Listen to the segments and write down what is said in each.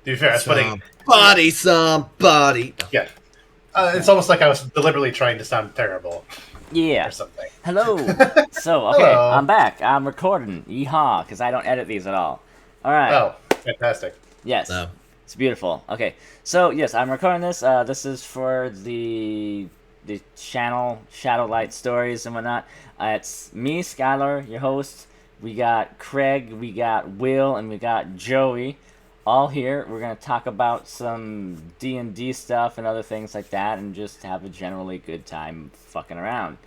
To be fair, that's funny. Somebody. Yeah. It's almost like I was deliberately trying to sound terrible or Yeah. something. Hello. So, okay, I'm Hello. back. I'm recording. Yeehaw, because I don't edit these at all. All right. Oh, fantastic. Yes. No. It's beautiful. Okay. So, yes, I'm recording this. This is for the channel Shadowlight Stories and whatnot. It's me, Skylar, your host. We got Craig, we got Will, and we got Joey. All here. We're gonna talk about some D&D stuff and other things like that, and just have a generally good time fucking around.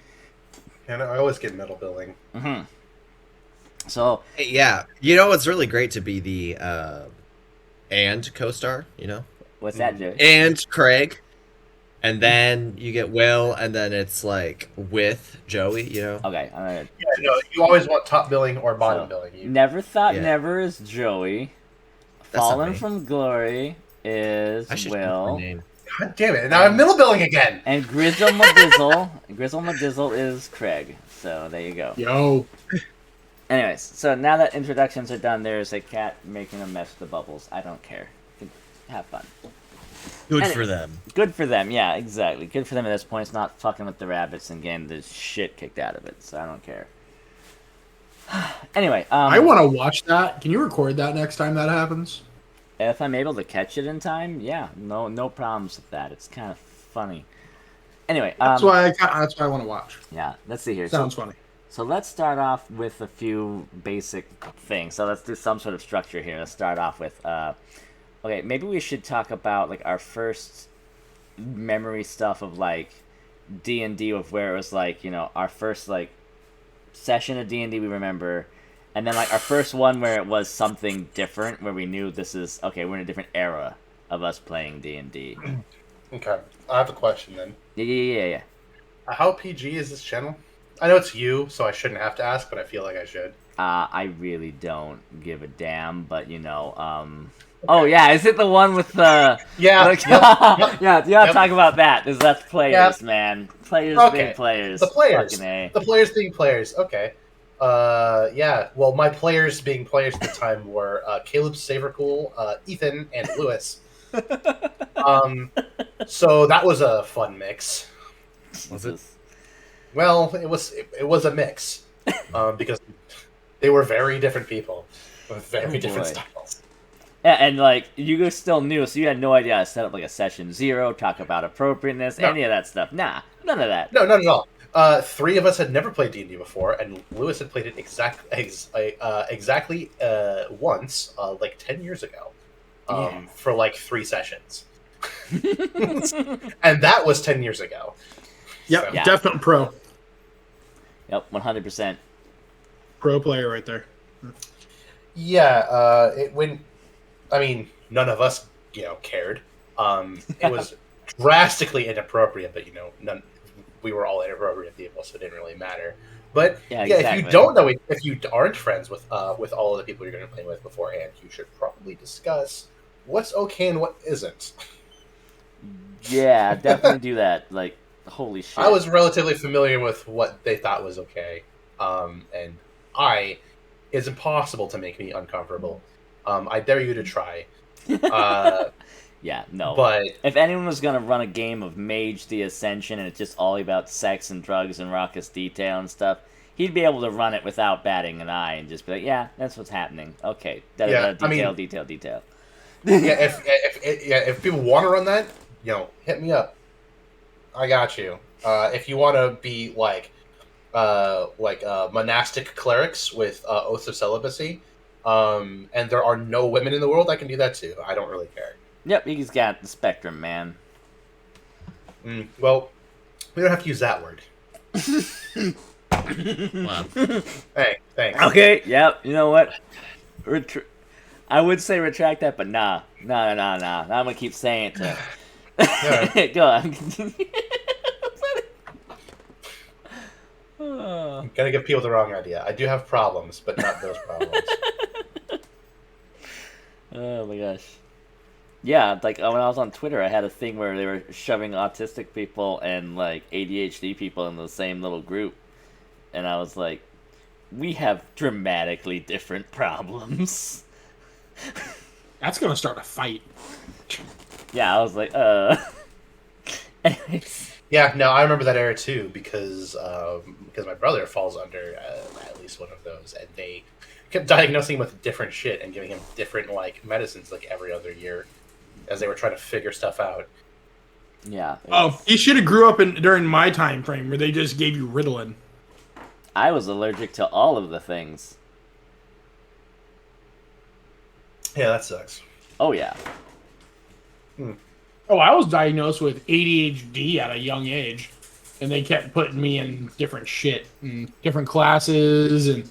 And I always get metal billing. Mm-hmm. So, Yeah, you know what's really great to be the and co-star, you know, what's that, Joey? and Craig, and then you get Will, and then it's like with Joey, you know. Okay, I'm gonna. Yeah, no, you always want top billing or bottom So, billing. You, never thought Yeah. never is Joey. That's not Fallen me. from Glory is I should change my Will. name. God damn it! Now I'm middle billing again. And Grizzle Madizzle is Craig. So there you go. Yo. Anyways, so now that introductions are done, there's a cat making a mess of the bubbles. I don't care. Have fun. Good for them. Good for them, yeah, exactly. Good for them at this point. It's not fucking with the rabbits and getting the shit kicked out of it, so I don't care. Anyway, I want to watch that. Can you record that next time that happens? if I'm able to catch it in time, yeah, no problems with that. It's kind of funny. Anyway, That's why I want to watch. yeah, let's see here. Sounds funny. So let's start off with a few basic things. So let's do some sort of structure here. Let's start off with, okay, maybe we should talk about like our first memory stuff of like D&D, of where it was like, you know, our first like session of D&D we remember, and then like our first one where it was something different, where we knew this is okay, we're in a different era of us playing D&D. Okay, I have a question then. Yeah. How PG is this channel? I know it's you, so I shouldn't have to ask, but I feel like I should. I really don't give a damn, but you know, oh yeah, is it the one with the? Yeah, Like, yep, yeah. You gotta talk about that. Is that's players, man? Players being players. The players. Fucking A. The players being players. Okay. Yeah. Well, my players being players at the time were Caleb Savercool, Ethan, and Lewis. So that was a fun mix. Was it? Well, it was a mix, because they were very different people with very different boy. styles. Yeah, and like you guys still new, so you had no idea how to set up like a session 0, talk about appropriateness, No. any of that stuff. Nah, none of that. No, not at all. Three of us had never played D&D before, and Lewis had played it exactly once, like 10 years ago, Yeah. for like 3 sessions. And that was 10 years ago. Yep, So- Yeah. definite pro. Yep, 100%. Pro player right there. Yeah, I mean, none of us, cared. It was drastically inappropriate, but, we were all inappropriate people, so it didn't really matter. But, Yeah, if exactly. you don't know, if you aren't friends with all of the people you're going to play with beforehand, you should probably discuss what's okay and what isn't. Yeah, definitely do that. Like, holy shit. I was relatively familiar with what they thought was okay, and it's impossible to make me uncomfortable. I dare you to try. Yeah, no. But if anyone was gonna run a game of Mage the Ascension and it's just all about sex and drugs and raucous detail and stuff, he'd be able to run it without batting an eye and just be like, yeah, that's what's happening. Okay. Detail. yeah, if people want to run that, hit me up. I got you. If you want to be like monastic clerics with oaths of celibacy, and there are no women in the world, I can do that too. I don't really care. Yep, he's got the spectrum, man. Well, we don't have to use that word. Wow. Hey, thanks. Okay, yep, you know what? I would say retract that, but nah. I'm gonna keep saying it to Yeah. Go on. I'm gonna give people the wrong idea. I do have problems, but not those problems. Oh my gosh. Yeah, like when I was on Twitter, I had a thing where they were shoving autistic people and like ADHD people in the same little group, and I was like, "We have dramatically different problems." That's gonna start a fight. Yeah, I was like, Anyways. Yeah, no, I remember that era too because my brother falls under at least one of those, and they kept diagnosing him with different shit and giving him different like medicines like every other year as they were trying to figure stuff out. Yeah. Oh, you should have grew up during my time frame where they just gave you Ritalin. I was allergic to all of the things. Yeah, that sucks. Oh, yeah. Oh, I was diagnosed with ADHD at a young age, and they kept putting me in different shit, and different classes, and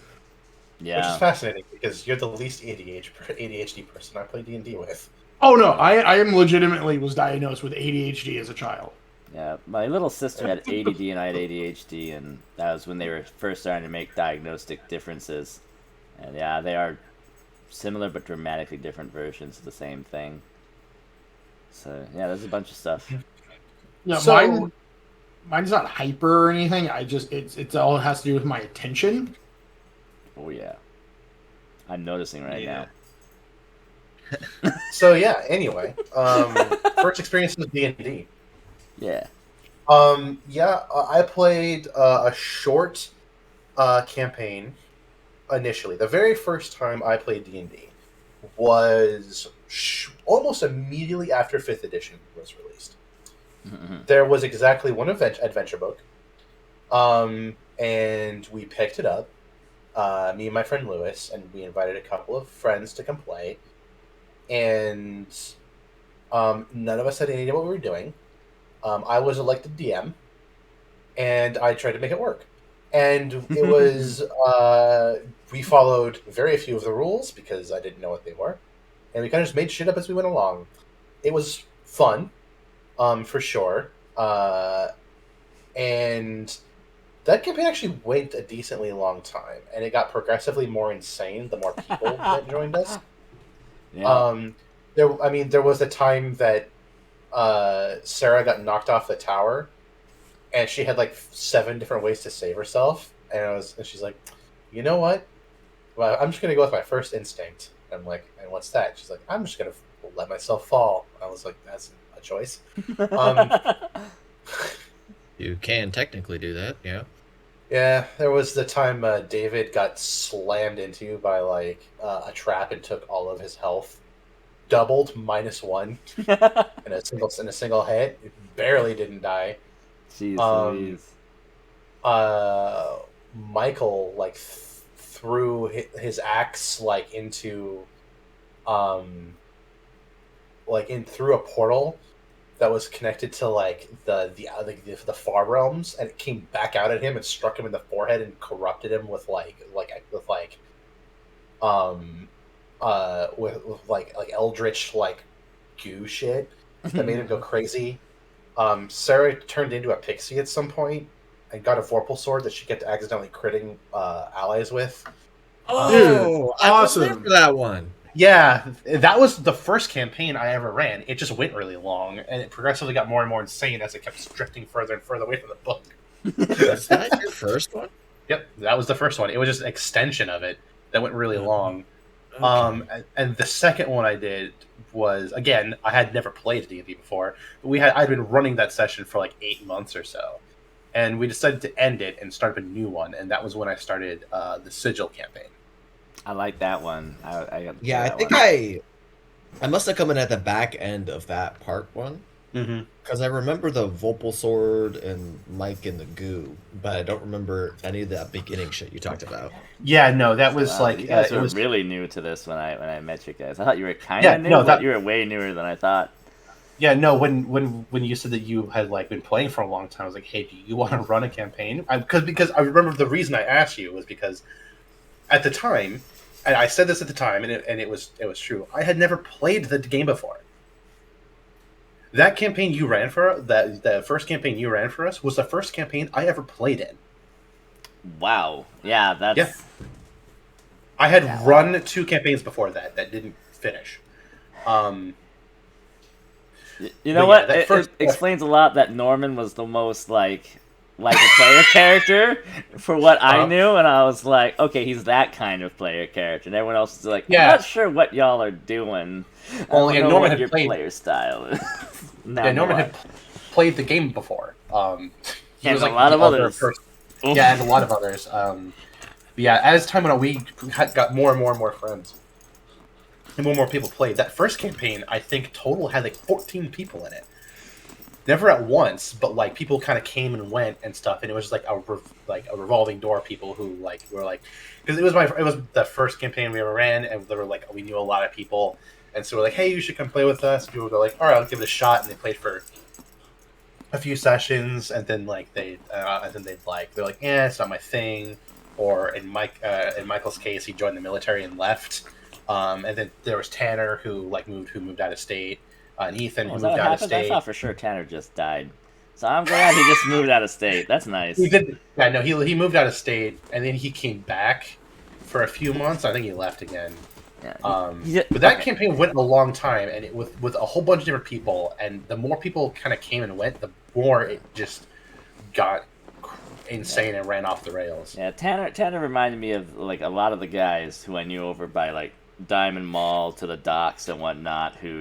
Which Yeah. is fascinating because you're the least ADHD person I play D&D with. oh no, I am legitimately was diagnosed with ADHD as a child. Yeah, my little sister had ADD and I had ADHD, and that was when they were first starting to make diagnostic differences. And yeah, they are similar but dramatically different versions of the same thing. So yeah, there's a bunch of stuff. Yeah, So- mine's not hyper or anything. I just it's all has to do with my attention. Oh yeah, I'm noticing right Yeah. now. So yeah, anyway, first experience with D&D. Yeah. I played a short campaign initially. The very first time I played D&D was almost immediately after 5th edition was released. There was exactly one adventure book, and we picked it up, me and my friend Lewis, and we invited a couple of friends to come play, and none of us had any idea what we were doing. I was elected DM, and I tried to make it work. And it was, we followed very few of the rules because I didn't know what they were. And we kind of just made shit up as we went along. It was fun, for sure. And that campaign actually went a decently long time. And it got progressively more insane the more people that joined us. Yeah. There was a time that Sarah got knocked off the tower, and she had like 7 different ways to save herself. And she's like, you know what? Well, I'm just gonna go with my first instinct. I'm like, and what's that? She's like, I'm just gonna let myself fall. I was like, that's a choice. You can technically do that, yeah. Yeah, there was the time David got slammed into by like a trap and took all of his health, doubled -1 in a single hit. It barely didn't die. Jeez Louise. Michael like threw his axe like into through a portal that was connected to like the far realms, and it came back out at him and struck him in the forehead and corrupted him with eldritch like goo shit that made him go crazy. Sarah turned into a pixie at some point and got a Vorpal sword that she kept accidentally critting allies with. Oh, I was there awesome. for that one. Yeah, that was the first campaign I ever ran. It just went really long, and it progressively got more and more insane as it kept drifting further and further away from the book. Was that your first one? Yep, that was the first one. It was just an extension of it that went really long. Okay. And the second one I did was, again, I had never played D&D before. But I'd been running that session for like 8 months or so, and we decided to end it and start up a new one. And that was when I started the Sigil campaign. I like that one. I Yeah, I think I must have come in at the back end of that part one. Mm-hmm. Because I remember the Vopal sword and Mike and the goo, but I don't remember any of that beginning shit you talked about. Yeah, no, that was Wow, like you guys it were was really new to this when I met you guys. I thought you were kind of Yeah, new, no, but that- you were way newer than I thought. Yeah, no. When you said that you had like been playing for a long time, I was like, "Hey, do you want to run a campaign?" Because I remember the reason I asked you was because at the time, and I said this at the time, and it was true. I had never played the game before. That campaign you ran for the first campaign you ran for us was the first campaign I ever played in. Wow. Yeah, that's. Yeah. I had Yeah, run wow. 2 campaigns before that didn't finish. You know But what? yeah, that It first- explains a lot that Norman was the most like like a player character for what I Uh-huh. knew, and I was like, okay, he's that kind of player character. And everyone else is like, I'm Yeah. not sure what y'all are doing. I Well, don't yeah, know Norman what had your played. player style is. Now Yeah, I know Norman why. had played the game before. He And was a like lot the of other others. person. Yeah, and a lot of others. But yeah, as time went on, we got more and more and more friends, and more and more people played. That first campaign, I think, total had like 14 people in it. Never at once, but like people kind of came and went and stuff, and it was like a revolving door of people who like were like, because it was the first campaign we ever ran, and they were like, we knew a lot of people, and so we're like, hey, you should come play with us. People would go like, all right, I'll give it a shot, and they played for a few sessions, and then like they're like, yeah, it's not my thing. Or in Michael's case, he joined the military and left. And then there was Tanner who moved out of state, and Ethan Oh, who is that moved what out of happened? I state. thought for sure Tanner just died. So I'm glad he just moved out of state. That's He nice. did, yeah, no, he moved out of state, and then he came back for a few months. I think he left again. Yeah, But that okay. campaign went a long time, and it with a whole bunch of different people, and the more people kind of came and went, the more it just got insane and ran off the rails. Yeah, Tanner reminded me of like a lot of the guys who I knew over by like Diamond Mall to the docks and whatnot. Who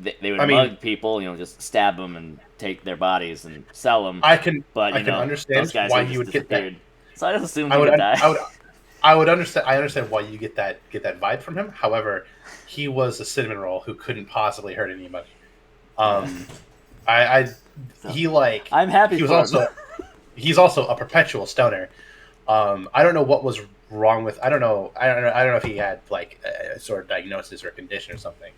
they would I mean, mug people, just stab them and take their bodies and sell them. I can But I can those understand guys why who you just would get that. disappeared. So I just assumed I he would would die. I would I would understand. I understand why you get that vibe from him. However, he was a cinnamon roll who couldn't possibly hurt anybody. Um, I So, he like I'm happy he was for also him. he's also a perpetual stoner. I don't know what was wrong with. I don't know if he had like a sort of diagnosis or condition or something.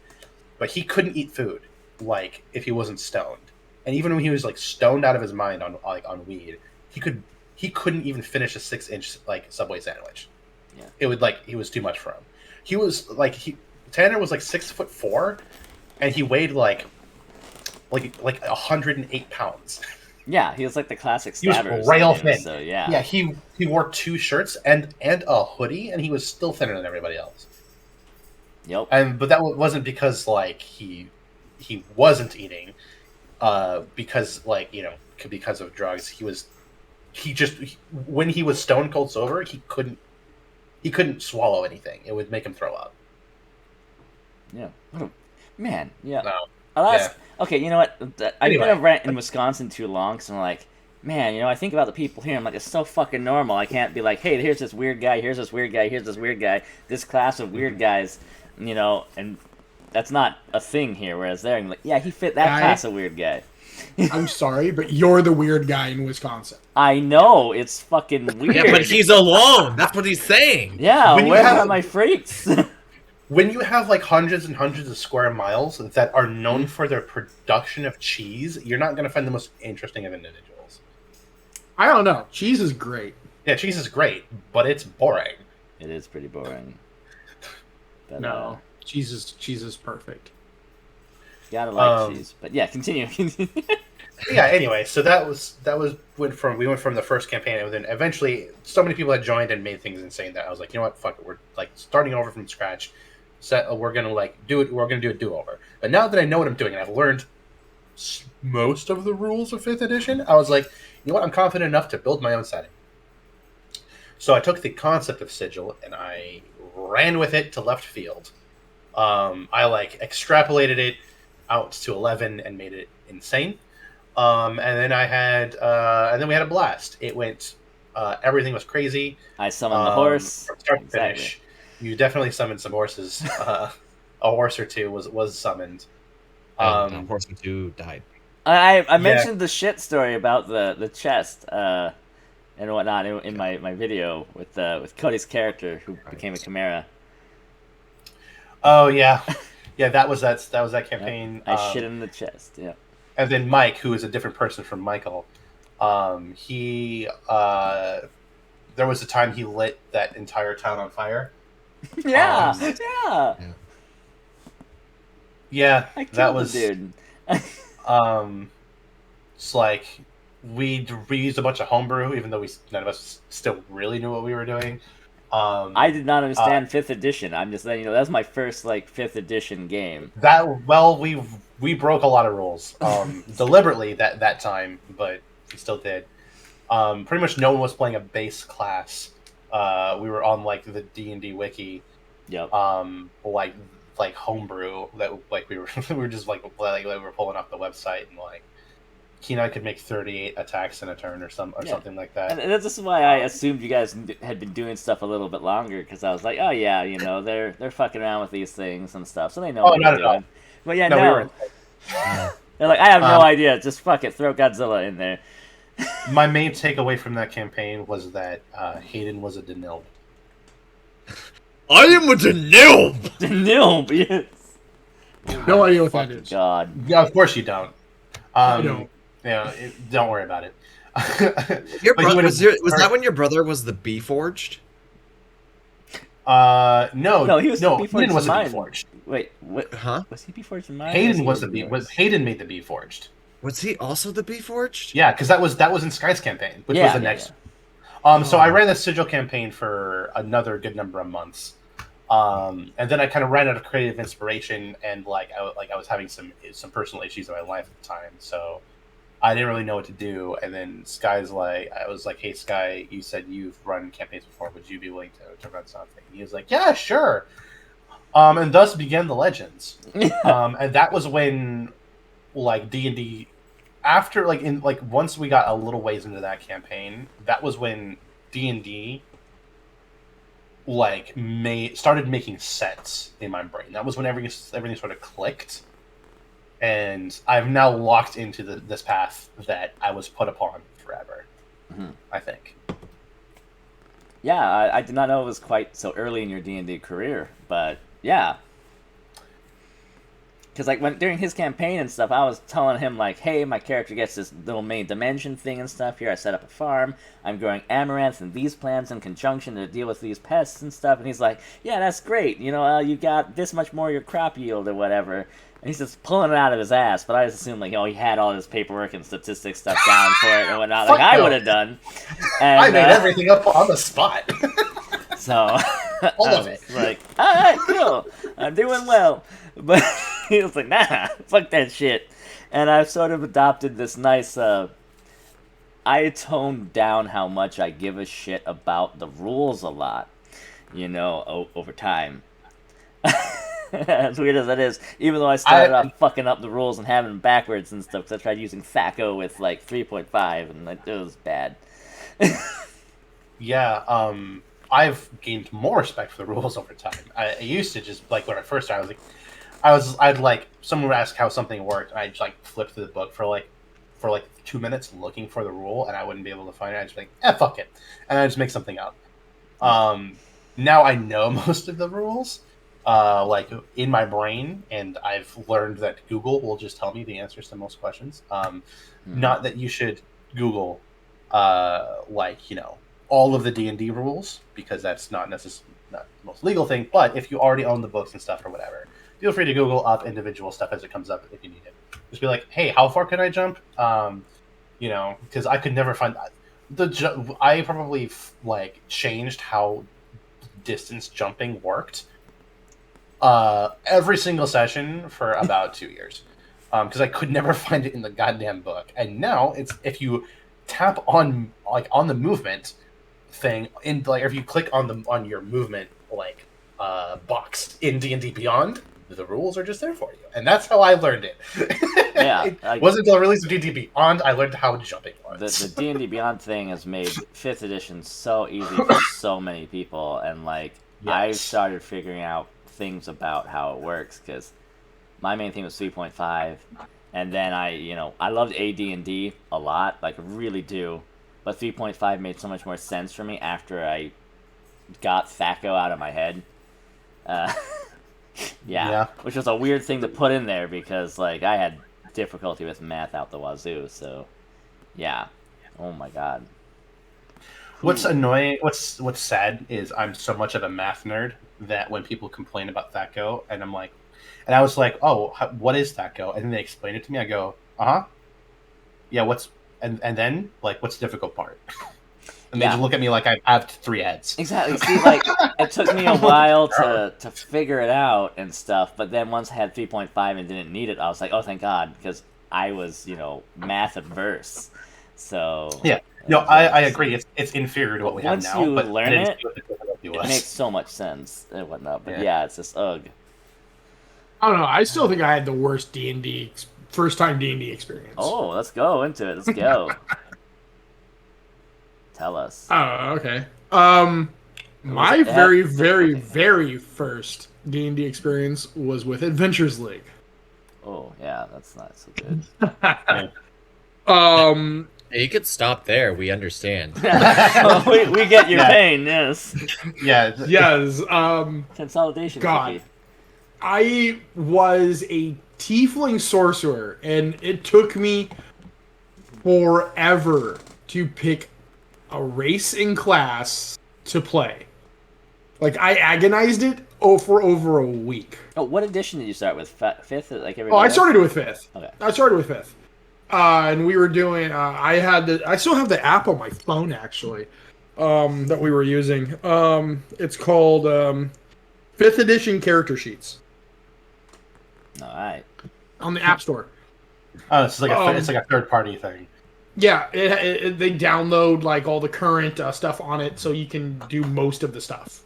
But he couldn't eat food like if he wasn't stoned. And even when he was like stoned out of his mind on weed, he couldn't even finish a 6-inch like Subway sandwich. Yeah. It would like he was too much for him. He was like Tanner was like 6'4", and he weighed like 108 pounds. Yeah, he was like the classic He was stabbers. rail thin. So yeah. Yeah, he wore 2 shirts and a hoodie, and he was still thinner than everybody else. Yep. But that wasn't because like he wasn't eating, because because of drugs. When he was stone cold sober, he couldn't swallow anything. It would make him throw up. Yeah. Man. Yeah. No. I'll Yeah. ask. Okay, you know what? I've Anyway. been a rent in Wisconsin too long, because I'm like, man, I think about the people here. I'm like, it's so fucking normal. I can't be like, hey, here's this weird guy, here's this weird guy, here's this weird guy, this class of weird guys, and that's not a thing here. Whereas there, I'm like, yeah, he fit that class of weird guy. I'm sorry, but you're the weird guy in Wisconsin. I know, it's fucking weird. Yeah, but he's alone. That's what he's saying. Yeah, When you where have- are my freaks? When you have like hundreds and hundreds of square miles that are known for their production of cheese, you're not going to find the most interesting of individuals. I don't know. Cheese is great. Yeah, cheese is great, but it's boring. It is pretty boring. But, No, cheese is perfect. gotta like cheese. But yeah, continue. Yeah, anyway, so we went from the first campaign, and then eventually so many people had joined and made things insane that I was like, you know what, fuck it, we're like starting over from scratch. We're gonna do a do-over. But now that I know what I'm doing and I've learned most of the rules of 5th edition, I was like, you know what, I'm confident enough to build my own setting. So I took the concept of Sigil and I ran with it to left field. I like extrapolated it out to 11 and made it insane. And then we had a blast. It went, everything was crazy. I summoned the horse. From start to Exactly. finish. You definitely summoned some horses. A horse or two was summoned. And Horseman 2 died. I mentioned the shit story about the chest and whatnot in my video with Cody's character who became a chimera. Oh yeah, yeah. That was that campaign. I shit in the chest. Yeah. And then Mike, who is a different person from Michael, he there was a time he lit that entire town on fire. Yeah. Um, Yeah. Yeah, I killed that was the dude. It's like we used a bunch of homebrew, even though none of us still really knew what we were doing. I did not understand 5th edition. I'm just saying, that's my first 5th edition game. We broke a lot of rules deliberately that time, but He still did. Pretty much no one was playing a base class. We were on like the D&D wiki, Yep. like homebrew that like we were we were just like we were pulling off the website and like Kenai could make 38 attacks in a turn or something like that. And this is why I assumed you guys had been doing stuff a little bit longer, because I was like, oh yeah, you know, they're fucking around with these things and stuff, so they know what not they're at all. doing. But yeah, No, no. we were. They're like, I have no idea. Just fuck it, throw Godzilla in there. My main takeaway from that campaign was that Hayden was a Denil. I am a Denil! No, yes. No idea what that is. God. Yeah, of course you don't. I don't. Don't worry about it. Your But he was would've- that when your brother was the Bee Forged? No, No, he was the Bee Hayden Forged was in the mine. Bee Forged. Wait, what? Huh? Was he Bee-Forged in mine? Hayden was he the Bee. yours? Hayden made the Bee Forged. Was he also the Bee Forged? Yeah, because that was in Sky's campaign, which was the next. So I ran the Sigil campaign for another good number of months, and then I kind of ran out of creative inspiration, and I was having some personal issues in my life at the time, so I didn't really know what to do. And then Sky's like, I was like, "Hey Sky, you said you've run campaigns before. Would you be willing to run something?" And he was like, "Yeah, sure." And thus began the Legends, and that was when like D&D after once we got a little ways into that campaign, that was when D&D started making sense in my brain. That was when everything sort of clicked, and I've now locked into this path that I was put upon forever. Mhm. I think. Yeah, I did not know it was quite so early in your D&D career, but yeah. Because during his campaign and stuff, I was telling him like, hey, my character gets this little main dimension thing and stuff here. I set up a farm. I'm growing amaranth and these plants in conjunction to deal with these pests and stuff. And he's like, yeah, that's great. You know, you got this much more your crop yield or whatever. And he's just pulling it out of his ass. But I just assumed like, he had all his paperwork and statistics stuff down for it and whatnot, like I would have done. And, I made everything up on the spot. So All I of was it. like, all right, cool, I'm doing well. But he was like, nah, fuck that shit. And I've sort of adopted this nice, I toned down how much I give a shit about the rules a lot, over time. As weird as that is, even though I started off fucking up the rules and having them backwards and stuff, because I tried using THACO with like 3.5, and it was bad. Yeah, I've gained more respect for the rules over time. I used to just when I first started, I'd someone would ask how something worked, and I'd just flip through the book for 2 minutes looking for the rule, and I wouldn't be able to find it. I'd just be like, fuck it, and I'd just make something up. Now I know most of the rules, in my brain, and I've learned that Google will just tell me the answers to most questions. Not that you should Google, all of the D&D rules, because that's not necessarily not the most legal thing. But if you already own the books and stuff or whatever, feel free to Google up individual stuff as it comes up if you need it. Just be like, hey, how far can I jump? Because I could never find I probably changed how distance jumping worked every single session for about 2 years, because I could never find it in the goddamn book. And now it's if you tap on the movement thing if you click on your movement box in D&D Beyond, the rules are just there for you, and that's how I learned it. Yeah, it wasn't until the release of D&D Beyond I learned how jumping was. The D&D Beyond thing has made 5th edition so easy for so many people, and I started figuring out things about how it works, because my main thing was 3.5, and then I loved AD&D a lot, really do, but 3.5 made so much more sense for me after I got THACO out of my head. Yeah, which was a weird thing to put in there, because I had difficulty with math out the wazoo, so yeah. Oh my god. What's annoying, what's sad is I'm so much of a math nerd that when people complain about THACO, and I was like, oh, what is THACO? And then they explain it to me. I go, yeah, and then what's the difficult part? And they just look at me like I have 3 heads. Exactly. See, it took me a while to figure it out and stuff, but then once I had 3.5 and didn't need it, I was like, oh, thank God, because I was, math adverse. So Yeah. No, I agree. It's inferior to what we have once now, you but learn I didn't it, see what the difficulty it was. makes so much sense and whatnot. But Yeah. yeah, it's just ugh. I don't know. I still think I had the worst D&D first time D&D experience. Oh, let's go into it. Let's go. Tell us. Oh, okay. Was My it very, that very, difficulty? very first D&D experience was with Adventures League. Oh yeah, that's not so good. Yeah. Um, Hey, you could stop there. We understand. we get your Yeah. pain. Yes. Yeah. yes. Consolidation God. cookie. I was a tiefling sorcerer, and it took me forever to pick a race in class to play. Like, I agonized it for over a week. Oh, what edition did you start with? Fifth, like everybody Oh, I else? started with 5th. Okay. I started with 5th. And we were doing, I still have the app on my phone, actually, that we were using. It's called 5th edition character sheets All right. on the App Store. Oh, it's like a third party thing. Yeah, they download like all the current stuff on it, so you can do most of the stuff.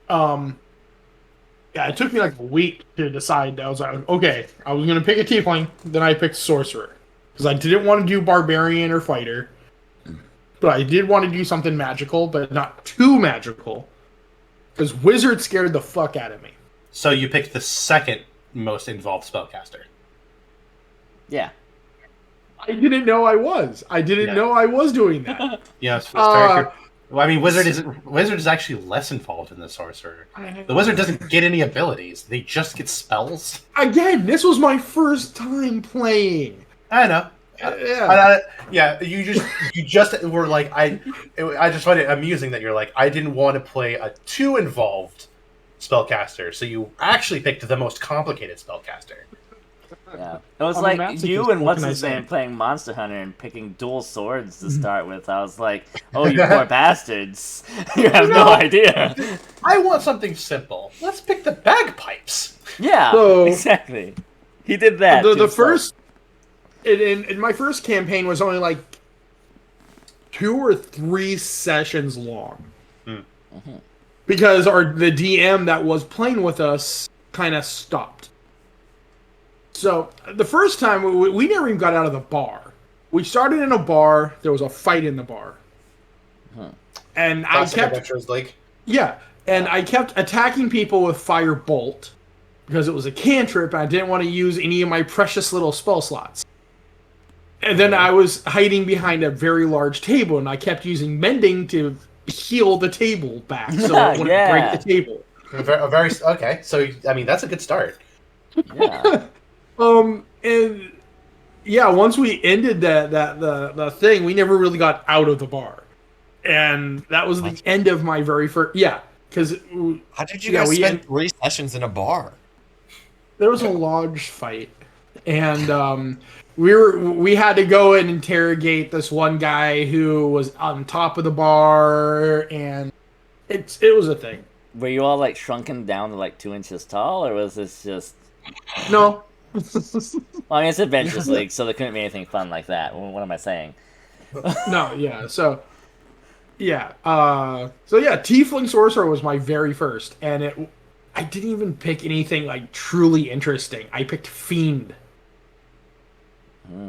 Yeah, it took me like a week to decide. I was like, okay, I was gonna pick a tiefling, then I picked sorcerer because I didn't want to do barbarian or fighter, but I did want to do something magical, but not too magical, because wizard scared the fuck out of me. So you picked the second most involved spellcaster. Yeah. I didn't know I was. I didn't know I was doing that. Yeah, it's very true. Well, I mean, wizard is actually less involved in the sorcerer. The wizard doesn't get any abilities; they just get spells. Again, this was my first time playing. I know. Yeah. You just were like I just find it amusing that you're like I didn't want to play a too involved spellcaster, so you actually picked the most complicated spellcaster. Yeah. It was I'm a like masochist, you and what what's can I his say? name playing Monster Hunter and picking dual swords to start with. I was like, oh, you poor bastards. You have no idea. I want something simple. Let's pick the bagpipes. Yeah, So- exactly. He did that. The to himself. first in my first campaign was only like 2 or 3 sessions long. Because the DM that was playing with us kind of stopped. So the first time we never even got out of the bar. We started in a bar. There was a fight in the bar, and Classic I kept Adventures League. I kept attacking people with fire bolt because it was a cantrip, and I didn't want to use any of my precious little spell slots. And then I was hiding behind a very large table, and I kept using mending to heal the table back so it wouldn't Yeah. break the table. Okay. So I mean, that's a good start. Yeah. And yeah, once we ended the thing, we never really got out of the bar, and that was the end of my very first. Yeah, because How did you guys spend 3 sessions in a bar? there was a large fight, and we had to go and interrogate this one guy who was on top of the bar, and it was a thing. Were you all like shrunken down to like 2 inches tall, or was this just? No. Well, I mean, it's Adventures League, so there couldn't be anything fun like that. What am I saying? No, yeah. So Tiefling Sorcerer was my very first, and I didn't even pick anything like truly interesting. I picked Fiend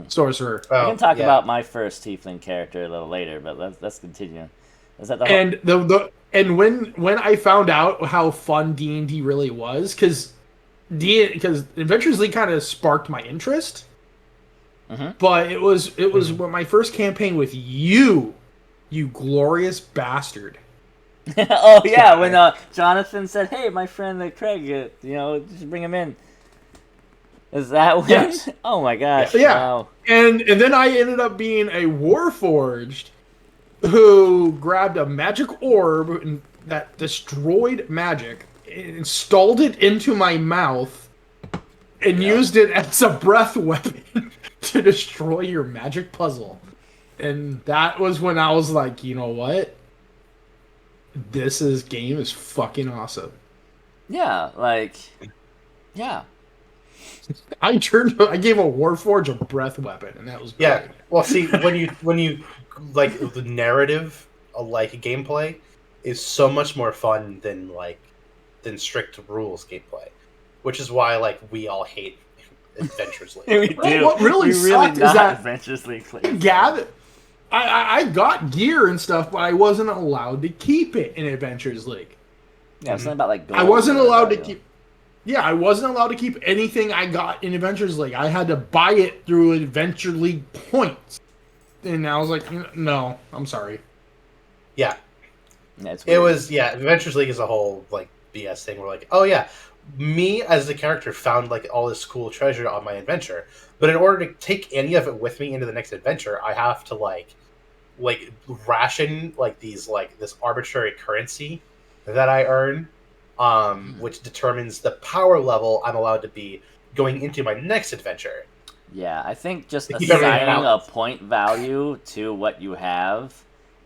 Sorcerer, We can talk about my first Tiefling character a little later, but let's continue. Is that the and and when I found out how fun D&D really was, because Adventures League kind of sparked my interest. But it was my first campaign with you glorious bastard. Oh yeah, when Jonathan said, "Hey, my friend Craig, just bring him in." Is that when? Yes. Oh my gosh! Yeah, Wow. and then I ended up being a Warforged who grabbed a magic orb that destroyed magic, installed it into my mouth, and used it as a breath weapon to destroy your magic puzzle. And that was when I was like, you know what? This game is fucking awesome. Yeah, like, yeah. I gave a Warforge a breath weapon, and that was great. Yeah. Well, see, when you like the narrative, like gameplay, is so much more fun than strict rules gameplay, which is why like we all hate Adventures League. We Well, do. what really we really sucked is not that Adventures League I players. gathered. I got gear and stuff, but I wasn't allowed to keep it in Adventures League. Yeah, it's something about like gold I wasn't or allowed to value. keep. Yeah, I wasn't allowed to keep anything I got in Adventures League. I had to buy it through Adventure League points, and I was like, no, I'm sorry. Yeah. Yeah, it's It weird. was Adventures League is a whole like BS thing. We're like, oh yeah, me as the character found like all this cool treasure on my adventure, but in order to take any of it with me into the next adventure, I have to like ration like this arbitrary currency that I earn, which determines the power level I'm allowed to be going into my next adventure. Yeah, I think just To keep everything assigning a balanced. point value to what you have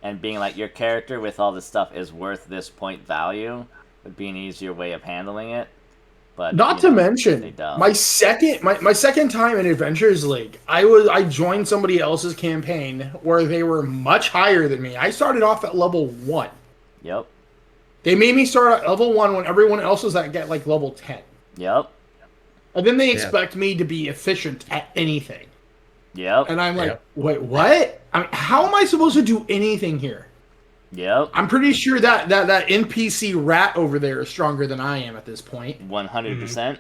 and being like your character with all this stuff is worth this point value would be an easier way of handling it. But Not you to know, they mention, don't. my second time in Adventures League, I joined somebody else's campaign where they were much higher than me. I started off at level 1. Yep. They made me start at level 1 when everyone else was at like level 10. Yep. And then they Yeah. expect me to be efficient at anything. Yep. And I'm like, Yep. wait, what? I mean, how am I supposed to do anything here? Yep. I'm pretty sure that NPC rat over there is stronger than I am at this point. 100%.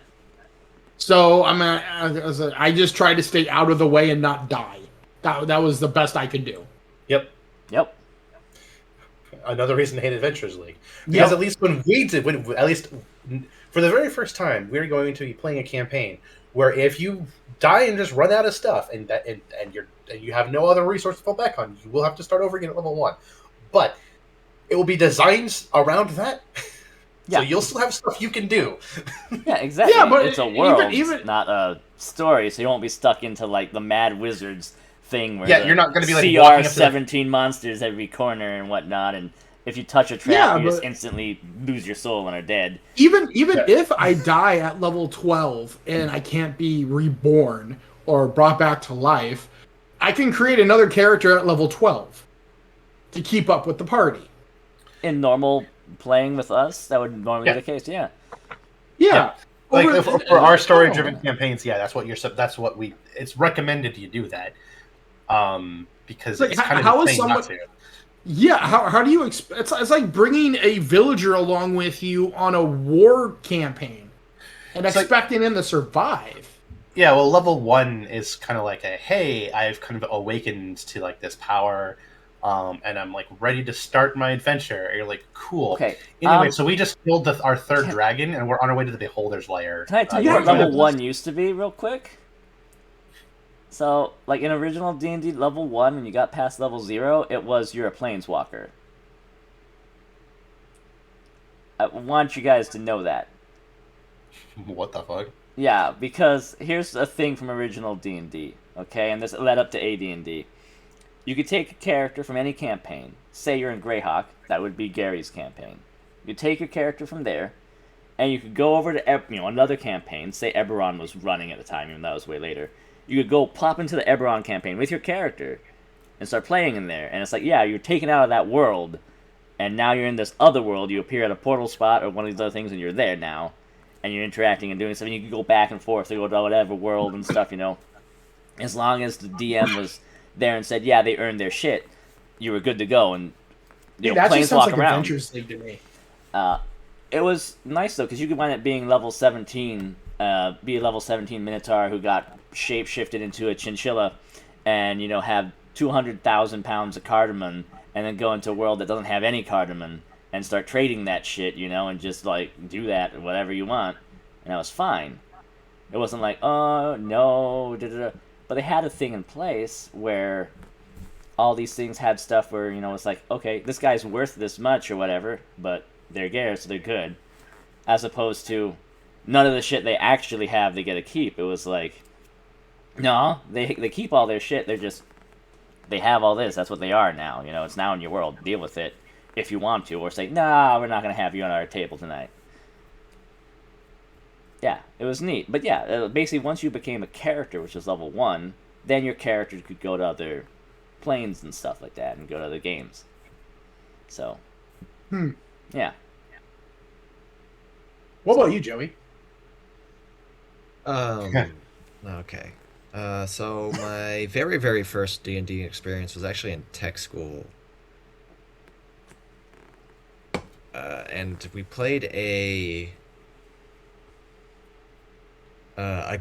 So I just tried to stay out of the way and not die. That was the best I could do. Yep. Yep. Another reason to hate Adventures League. Because Yep. at least at least for the very first time, we're going to be playing a campaign where if you die and just run out of stuff and you have no other resource to fall back on, you will have to start over again at level 1. But it will be designed around that. Yeah. So you'll still have stuff you can do. Yeah, exactly. Yeah, but it's a even- world, not a story, so you won't be stuck into like the Mad Wizards thing where Yeah, the you're not gonna be, like, CR walking up to the- 17 monsters every corner and whatnot, and if you touch a trap, Yeah, you just but- instantly lose your soul and are dead. Even Yeah. if I die at level 12 and I can't be reborn or brought back to life, I can create another character at level 12 to keep up with the party. In normal playing with us, that would normally Yeah. be the case. Yeah. Yeah. Like Over- for our story-driven campaigns, that's what we. It's recommended you do that, because Like, it's kind of how is insane not someone- to. Yeah, how do you expect? It's like bringing a villager along with you on a war campaign and It's like- expecting them to survive. Yeah, well, level 1 is kind of like hey, I've kind of awakened to like this power, and I'm like ready to start my adventure. And you're like, cool. Okay. Anyway, so we just killed our third can- dragon, and we're on our way to the Beholder's Lair. Can I tell you yeah, what level yeah. 1 used to be, real quick? So, like in original D&D, level 1, when you got past level 0, it was you're a planeswalker. I want you guys to know that. What the fuck? Yeah, because here's a thing from original D&D, okay? And this led up to AD&D. You could take a character from any campaign. Say you're in Greyhawk, that would be Gary's campaign. You take your character from there, and you could go over to another campaign. Say Eberron was running at the time, even though that was way later. You could go pop into the Eberron campaign with your character and start playing in there. And it's like, yeah, you're taken out of that world, and now you're in this other world. You appear at a portal spot or one of these other things, and you're there now. And you're interacting and doing stuff, and you can go back and forth to go to whatever world and stuff, As long as the DM was there and said, yeah, they earned their shit, you were good to go, and, That just sounds planeswalk like around. Adventures League to me. It was nice, though, because you could wind up being level 17, be a level 17 Minotaur who got shape-shifted into a chinchilla, and, have 200,000 pounds of cardamom, and then go into a world that doesn't have any cardamom, and start trading that shit, and just, do that, whatever you want, and that was fine. It wasn't like, oh, no, da-da-da. But they had a thing in place where all these things had stuff where, it's like, okay, this guy's worth this much or whatever, but they're Gare, so they're good. As opposed to none of the shit they actually have they get to keep. It was like, no, they keep all their shit, they have all this, that's what they are now, it's now in your world, deal with it if you want to, or say, nah, we're not going to have you on our table tonight. Yeah, it was neat. But yeah, basically, once you became a character, which is level 1, then your character could go to other planes and stuff like that and go to other games. So, Hmm. yeah. What about you, Joey? Okay. So my very, very first D&D experience was actually in tech school. And we played a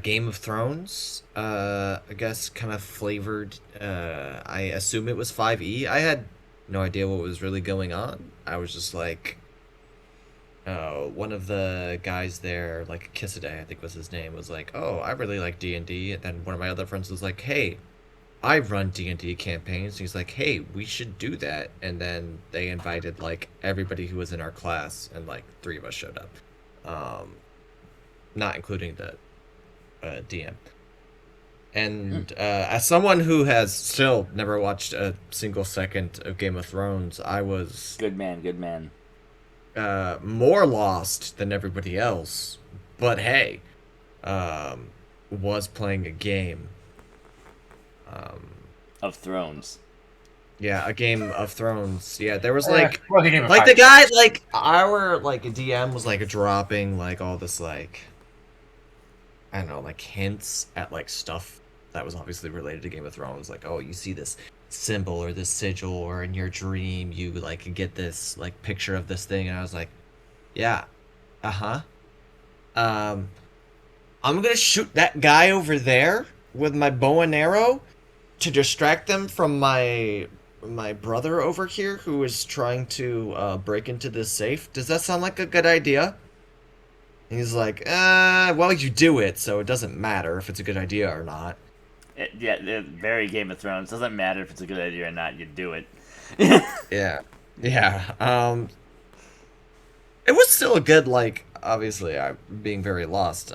Game of Thrones, I guess kind of flavored. I assume it was 5e. I had no idea what was really going on. I was just like, one of the guys there, like Kissiday, I think was his name, was like, "Oh, I really like D&D." And then one of my other friends was like, "Hey, I run D&D campaigns." He's like, "Hey, we should do that." And then they invited like everybody who was in our class, and like 3 of us showed up, um, not including the DM. And as someone who has still never watched a single second of Game of Thrones, I was Good man, good man. more lost than everybody else. But hey, um, was playing a game. Um, Of Thrones. yeah, a Game of Thrones. Yeah, there was Well, the Game of like the Fire. guy, like our like DM was like dropping like all this like I don't know, like hints at like stuff that was obviously related to Game of Thrones. Like, oh, you see this symbol or this sigil, or in your dream you like get this like picture of this thing, and I was like, yeah, uh huh. Um, I'm gonna shoot that guy over there with my bow and arrow to distract them from my brother over here who is trying to break into this safe. Does that sound like a good idea? And he's like, well, you do it, so it doesn't matter if it's a good idea or not. Very Game of Thrones. Doesn't matter if it's a good idea or not. You do it. Yeah, yeah. It was still a good like. Obviously, I'm being very lost.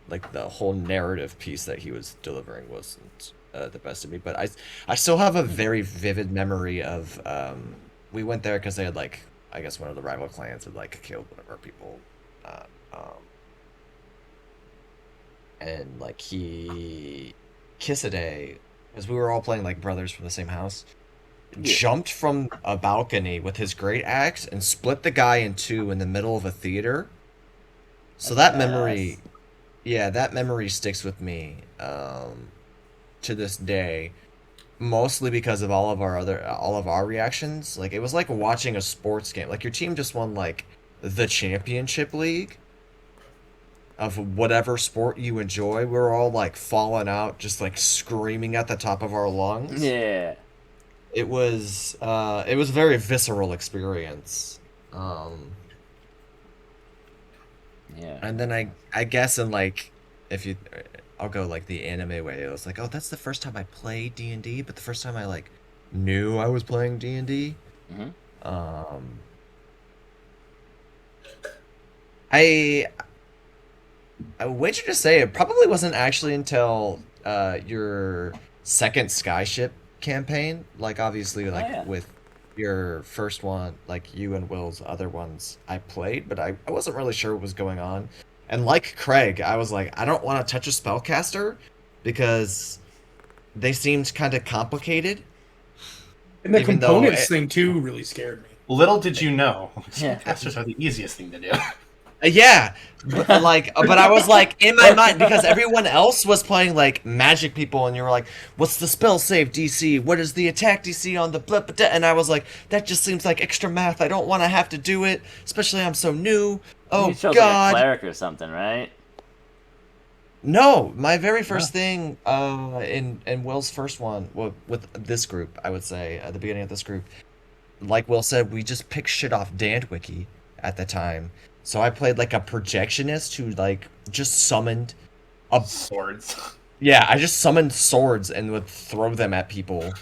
Like the whole narrative piece that he was delivering wasn't the best of me, but I still have a very vivid memory of we went there because they had like I guess one of the rival clans had like killed one of our people, uh, um, and like he Kissaday, because we were all playing like brothers from the same house, Yeah. jumped from a balcony with his great axe and split the guy in two in the middle of a theater. So That's that badass. memory, yeah, that memory sticks with me to this day. Mostly because of all of our reactions. Like it was like watching a sports game. Like your team just won like the championship league of whatever sport you enjoy. We were all like falling out, just like screaming at the top of our lungs. Yeah. It was a very visceral experience. Yeah. And then I guess in like if you I'll go like the anime way. It was like, oh, that's the first time I played D&D, but the first time I like knew I was playing D&D. hmm Um I I wager to say it probably wasn't actually until your second Skyship campaign, like obviously Oh like yeah. with your first one, like you and Will's other ones I played, but I wasn't really sure what was going on. And like Craig, I was like, I don't want to touch a spellcaster because they seemed kind of complicated, And the even though components thing too really scared me. Little did you know, Yeah. spellcasters are the easiest thing to do. Yeah, but I was like in my mind because everyone else was playing like magic people, and you were like, "What's the spell save DC? What is the attack DC on the blip?" And I was like, "That just seems like extra math. I don't want to have to do it, especially I'm so new." Oh You chose like a God, cleric or something, right? no! My very first thing, in Will's first one, well, with this group, I would say at the beginning of this group, like Will said, we just picked shit off Dandwiki at the time. So I played like a projectionist who like just summoned a Swords. yeah, I just summoned swords and would throw them at people.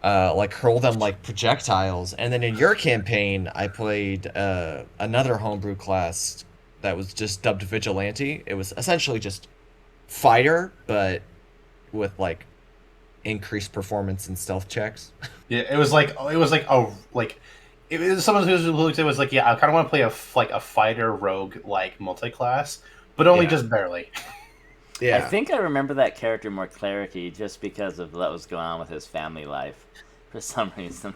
Like hurl them like projectiles. And then in your campaign, I played another homebrew class that was just dubbed Vigilante. It was essentially just fighter, but with like increased performance and stealth checks. Yeah, it was like it was someone who looked at it was like, yeah, I kind of want to play like a fighter rogue like multi-class, but only Yeah. just barely. Yeah. I think I remember that character more clarity just because of what was going on with his family life for some reason.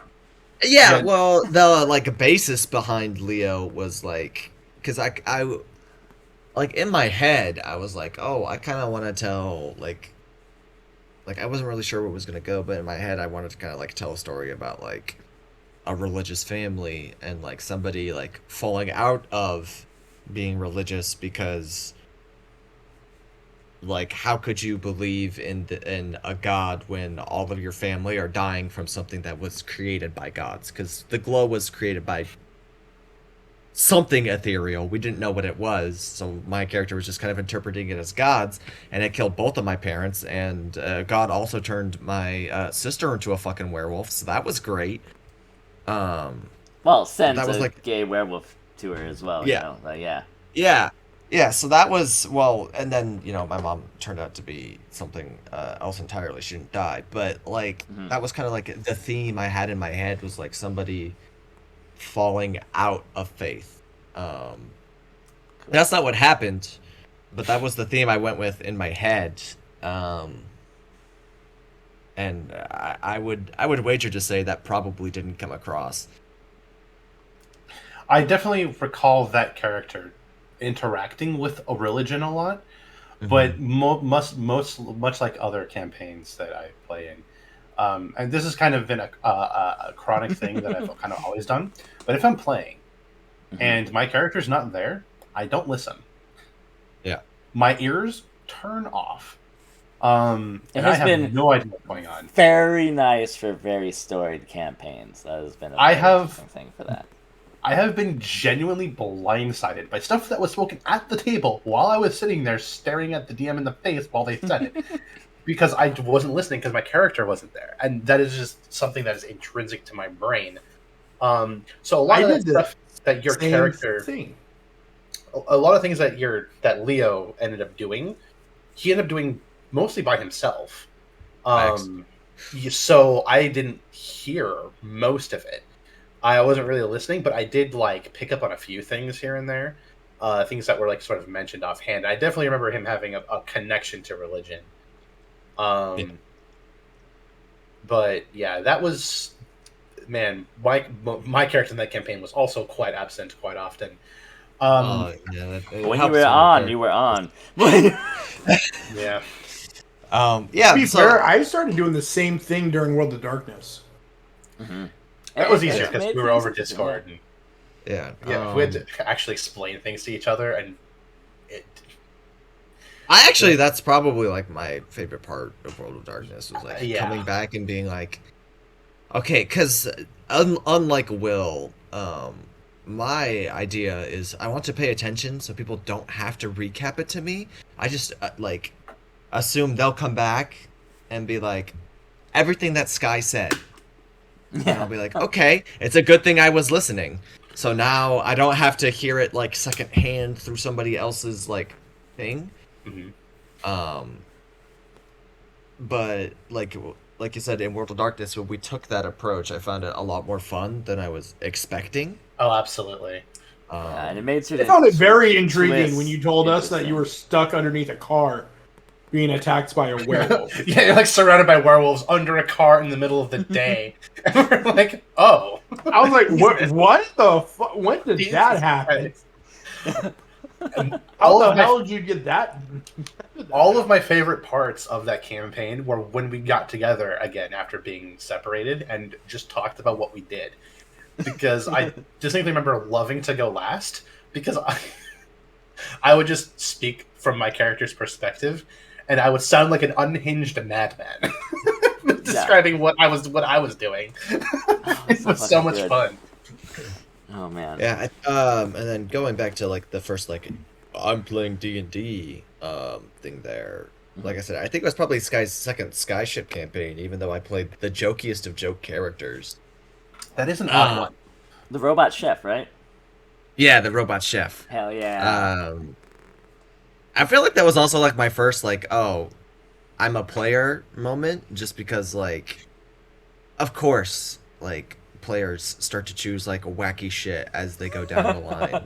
Yeah, Yeah. well, the like basis behind Leo was like, because I like in my head I was like, oh, I kind of want to tell like I wasn't really sure where it was gonna go, but in my head I wanted to kind of like tell a story about like a religious family and like somebody like falling out of being religious because like how could you believe in a god when all of your family are dying from something that was created by gods, because the glow was created by something ethereal. We didn't know what it was, so my character was just kind of interpreting it as gods, and it killed both of my parents. And God also turned my sister into a fucking werewolf, so that was great. Um, Well, but sent that was a like, gay werewolf to her as well, yeah, like, yeah. yeah, yeah. So that was well, and then my mom turned out to be something else entirely. She didn't die, but like Hmm. that was kind of like the theme I had in my head was like somebody falling out of faith. Um, that's not what happened, but that was the theme I went with in my head. Um, and I would wager to say that probably didn't come across. I definitely recall that character interacting with a religion a lot, Mm-hmm. but much like other campaigns that I play in. And this has kind of been a chronic thing that I've kind of always done. But if I'm playing Hmm. and my character's not there, I don't listen. Yeah. My ears turn off. It And I has have been no idea what's going on. very nice for very storied campaigns. That has been a I very have interesting thing for that. I have been genuinely blindsided by stuff that was spoken at the table while I was sitting there staring at the DM in the face while they said it. Because I wasn't listening because my character wasn't there. And that is just something that is intrinsic to my brain. So a lot I of that did the stuff that your same character, thing. a lot of things that Leo ended up doing, he ended up doing mostly by himself. Facts. So I didn't hear most of it. I wasn't really listening, but I did like pick up on a few things here and there, things that were like sort of mentioned offhand. I definitely remember him having a connection to religion. Yeah. Um, but yeah, that was man. My character in that campaign was also quite absent quite often. Um, Yeah, it When you helps were when your on, you character were is. on. yeah, To Yeah, be so fair, I started doing the same thing during World of Darkness. Hmm. that was It easier yeah, because made we were things over interesting, yeah. Discord and yeah. yeah, we had to actually explain things to each other, and it. I actually, that's probably like my favorite part of World of Darkness was like Yeah, coming back and being like, okay, because unlike Will, my idea is I want to pay attention so people don't have to recap it to me. I just like assume they'll come back and be like everything that Sky said, and I'll Yeah. be like, okay, it's a good thing I was listening. So now I don't have to hear it like secondhand through somebody else's like thing. hmm Um, but like you said in World of Darkness, when we took that approach, I found it a lot more fun than I was expecting. oh, absolutely. Yeah, and it Um, made I certain found it very intriguing when twists you told us that you interesting. were stuck underneath a car being attacked by a werewolf. Yeah, you're like surrounded by werewolves under a car in the middle of the day. And we're like, oh, I was like, "What? Jesus, What the? When did that Jesus happen? Christ. And How the hell did you get that?" all of my favorite parts of that campaign were when we got together again after being separated and just talked about what we did. Because I distinctly remember loving to go last because I would just speak from my character's perspective, and I would sound like an unhinged madman Yeah. describing what I was doing. Oh, it's It so was so fucking much good. fun. Oh man. yeah, and then going back to like the first like I'm playing D&D thing there. Like I said, I think it was probably Sky's second Skyship campaign, even though I played the jokiest of joke characters. That is an odd Uh, one. The robot chef, right? yeah, the robot chef. Hell yeah. Um, I feel like that was also like my first like, oh, I'm a player moment, just because like, of course, like players start to choose like wacky shit as they go down the line.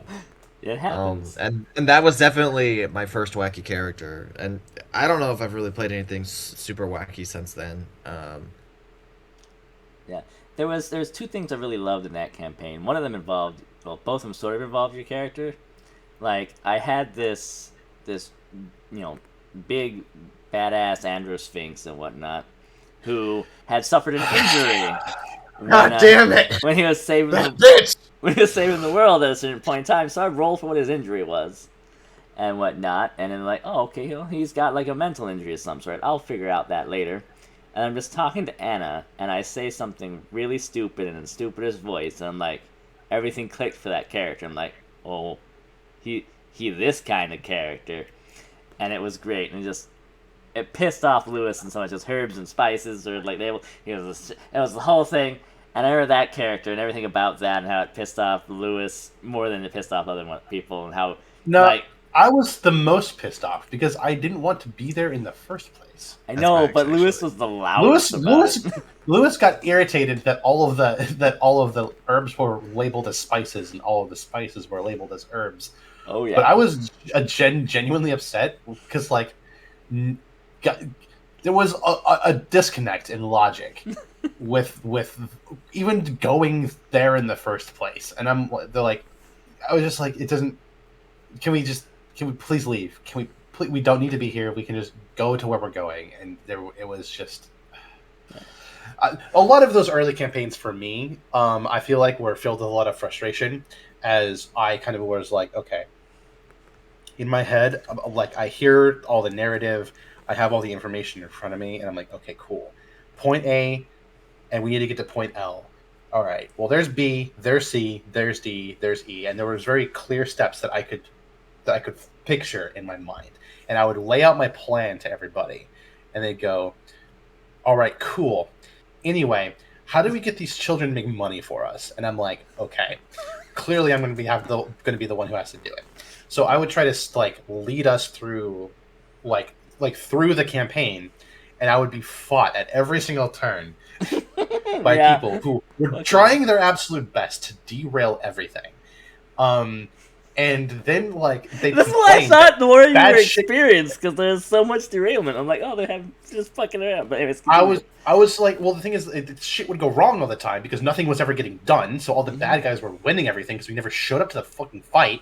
It happens. And that was definitely my first wacky character, and I don't know if I've really played anything super wacky since then. Yeah, there was two things I really loved in that campaign. One of them involved, well, both of them sort of involved your character. Like I had this big badass Andro Sphinx and whatnot, who had suffered an injury. God damn it! When he was saving That bitch! when he was saving the world at a certain point in time, so I rolled for what his injury was and whatnot, and then like, oh, okay, he's got like a mental injury of some sort. I'll figure out that later. And I'm just talking to Anna, and I say something really stupid in the stupidest voice, and I'm like, everything clicked for that character. I'm like, oh, he this kind of character, and it was great, and it pissed off Lewis and so much as herbs and spices, or like it was the whole thing. And I heard that character and everything about that, and how it pissed off Lewis more than it pissed off other people, and how No, like I was the most pissed off because I didn't want to be there in the first place. I That's know, facts, but Lewis actually. was the loudest. Lewis got irritated that all of the herbs were labeled as spices and all of the spices were labeled as herbs. Oh yeah, But I was genuinely upset because there was a disconnect in logic with even going there in the first place, and I was just like, it doesn't. Can we please leave? We don't need to be here. We can just go to where we're going. And it was just a lot of those early campaigns for me. I feel like were filled with a lot of frustration, as I kind of was like, okay, in my head, like I hear all the narrative, I have all the information in front of me, and I'm like, okay, cool. Point A, and we need to get to point L. All right. Well, there's B, there's C, there's D, there's E, and there was very clear steps that I could picture in my mind, and I would lay out my plan to everybody, and they'd go, "All right, cool. Anyway, how do we get these children to make money for us?" And I'm like, "Okay, clearly I'm going to be the one who has to do it." So I would try to like lead us through, like through the campaign, and I would be fought at every single turn by Yeah. people who were trying their absolute best to derail everything. And then like they That's what I thought. The more you bad were shit- experienced, because there's so much derailment. I'm like, oh, they have just fucking around. But anyways, I was like, well, the thing is, shit would go wrong all the time because nothing was ever getting done. So all the bad guys were winning everything because we never showed up to the fucking fight.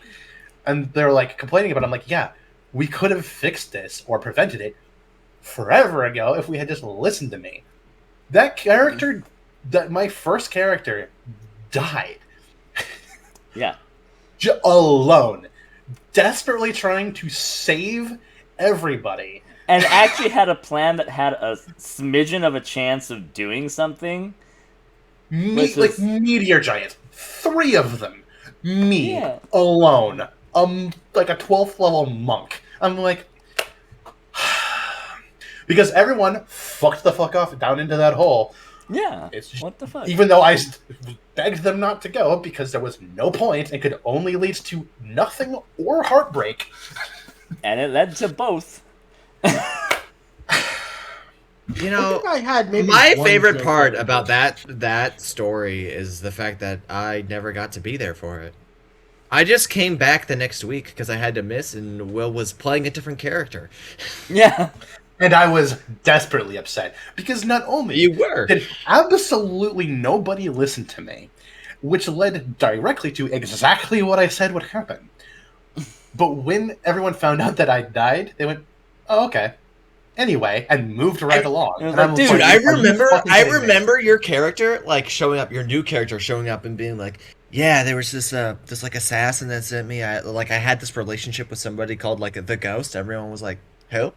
And they're like complaining about it. I'm like, yeah, we could have fixed this or prevented it forever ago if we had just listened to me. That character, my first character, died. yeah. Alone, desperately trying to save everybody. And actually had a plan that had a smidgen of a chance of doing something. Which Like was- meteor giants, 3 of them, me Yeah. alone, like a 12th level monk. I'm like, because everyone fucked the fuck off down into that hole. Yeah. It's just, What the fuck? even though I begged them not to go because there was no point and could only lead to nothing or heartbreak. And it led to both. You I know, think I had maybe my one favorite good part character. about that story is the fact that I never got to be there for it. I just came back the next week because I had to miss, and Will was playing a different character. Yeah. And I was desperately upset because not only You were. did absolutely nobody listen to me, which led directly to exactly what I said would happen. But when everyone found out that I died, they went, "Oh, okay." Anyway, and moved right along. it was And like, I'm dude, Dude, like, I "Are you remember fucking I kidding me?" remember your character like showing up, your new character showing up and being like, "Yeah, there was this like assassin that sent me. I had this relationship with somebody called like the Ghost." Everyone was like, "Who?"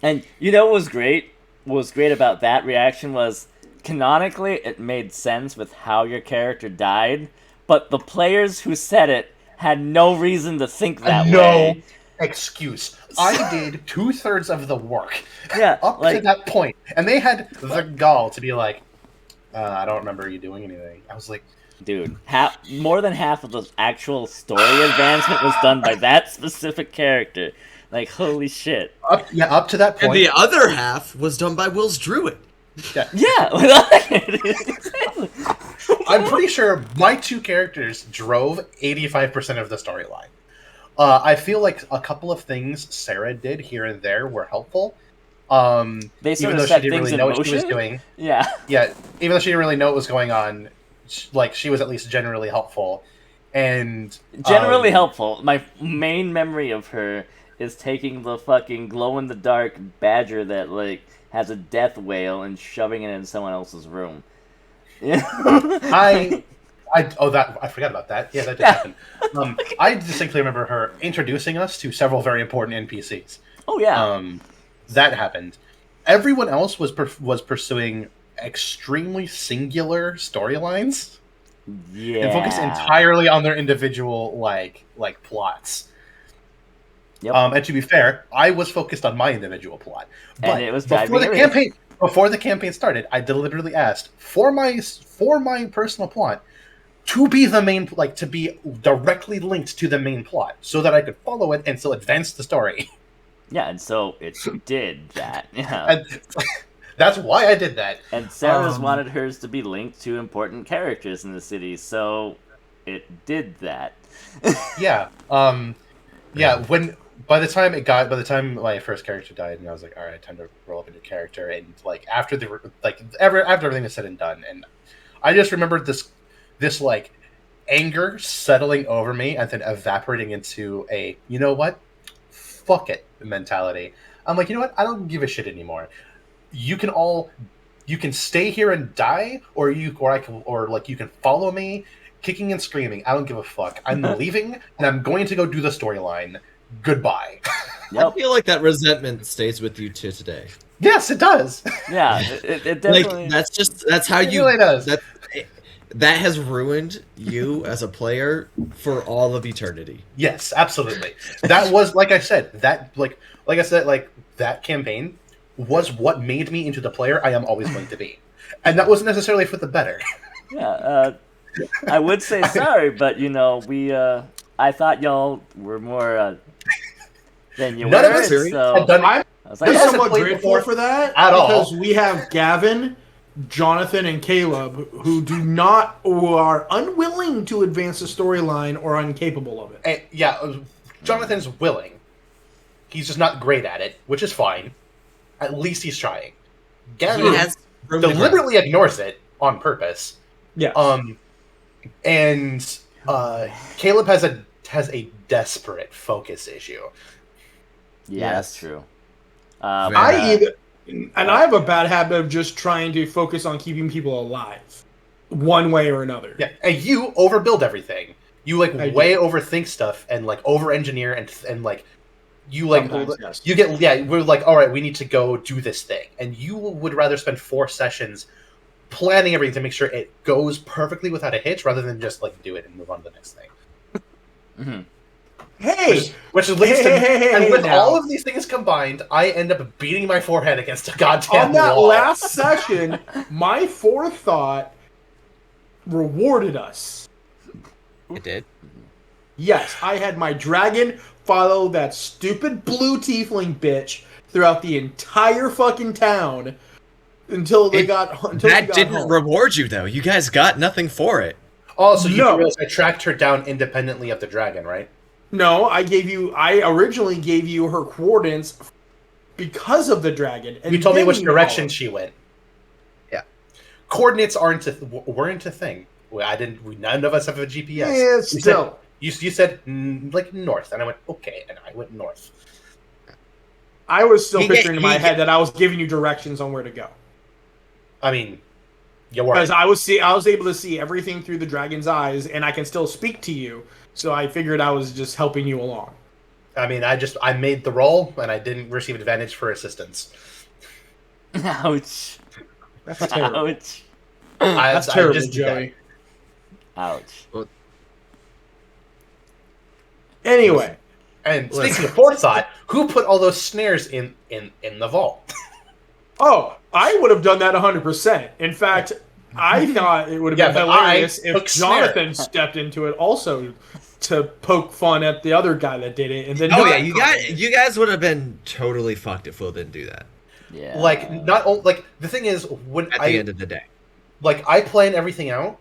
And you know what was great? What was great about that reaction was, canonically, it made sense with how your character died, but the players who said it had no reason to think that no way. excuse. I did 2/3 of the work Yeah, up to like, that point, and they had the gall to be like, "I don't remember you doing anything." I was like, dude, more than half of the actual story advancement was done by that specific character. Like, holy shit. up to that And point. the other half was done by Will's druid. Yeah. Exactly. I'm pretty sure my two characters drove 85% of the storyline. I feel like a couple of things Sarah did here and there were helpful. They sort Even of though she set didn't things really in know what she was motion. doing. Yeah. Yeah, even though she didn't really know what was going on, she was at least generally helpful. And Generally helpful. My main memory of her is taking the fucking glow in the dark badger that like has a death whale and shoving it in someone else's room. Yeah. I forgot about that. Yeah, that did happen. I distinctly remember her introducing us to several very important NPCs. Oh yeah. That happened. Everyone else was pursuing extremely singular storylines Yeah. and focused entirely on their individual like plots. Yep. And to be fair, I was focused on my individual plot. But And it was driving before the me campaign, before the campaign started, I deliberately asked for my personal plot to be the main, like to be directly linked to the main plot, so that I could follow it and still advance the story. Yeah, and so it did that. Yeah. And that's why I did that. And Sarah's wanted hers to be linked to important characters in the city, so it did that. Yeah. Yeah. By the time my first character died, and I was like, all right, time to roll up a new character, and like after everything was said and done, and I just remembered this like anger settling over me and then evaporating into a, you know what, fuck it mentality. I'm like, you know what, I don't give a shit anymore. You can stay here and die, or you can follow me kicking and screaming. I don't give a fuck. I'm leaving and I'm going to go do the storyline. Goodbye. I feel like that resentment stays with you to today. Yes, it does. Yeah, it definitely. Like that's how It you. really does. That has ruined you as a player for all of eternity. Yes, absolutely. That was like I said. That campaign was what made me into the player I am always going to be, and that wasn't necessarily for the better. Yeah, I would say sorry, but we I thought y'all were more than you None were. of us So had done I was like, I'm This hasn't somewhat played grateful before for that at all. because we have Gavin, Jonathan, and Caleb who are unwilling to advance the storyline or incapable of it. And, yeah, Jonathan's willing. He's just not great at it, which is fine. At least he's trying. Gavin He has room to grow. deliberately ignores it on purpose. Yes. And Caleb has a desperate focus issue. yeah, that's true. I have a bad habit of just trying to focus on keeping people alive, one way or another. Yeah, and you overbuild everything. You I do. way overthink stuff and like over engineer and like you like Sometimes, yes. you get we're like, all right, we need to go do this thing, and you would rather spend 4 sessions planning everything to make sure it goes perfectly without a hitch, rather than just like do it and move on to the next thing. Mhm. Hey, Which leads to, and with now. all of these things combined, I end up beating my forehead against a goddamn on that wall. last session, my forethought rewarded us. It did. Yes, I had my dragon follow that stupid blue tiefling bitch throughout the entire fucking town until they got Didn't reward you though. You guys got nothing for it. Also, you No. realize I tracked her down independently of the dragon, right? No, I originally gave you her coordinates because of the dragon. And You told me then which you direction followed. she went. Yeah. Coordinates weren't a thing. None of us have a GPS. Yeah, You still. you said like north, and I went okay, and I went north. I was still He picturing in my get- head that I was giving you directions on where to go. I mean, you were. Because I was able to see everything through the dragon's eyes, and I can still speak to you. So I figured I was just helping you along. I mean, I made the roll, and I didn't receive advantage for assistance. Ouch. That's terrible. Ouch. That's I terrible, just did that. Joey. Ouch. Anyway, And speaking of forethought, who put all those snares in the vault? oh, I would have done that 100%. In fact, I thought it would have Yeah, been but I hilarious if took snare. Jonathan stepped into it also to poke fun at the other guy that did it, and then Oh yeah, you guys would have been totally fucked if Will didn't do that. Yeah. Like not only like the thing is when At the end of the day. like I plan everything out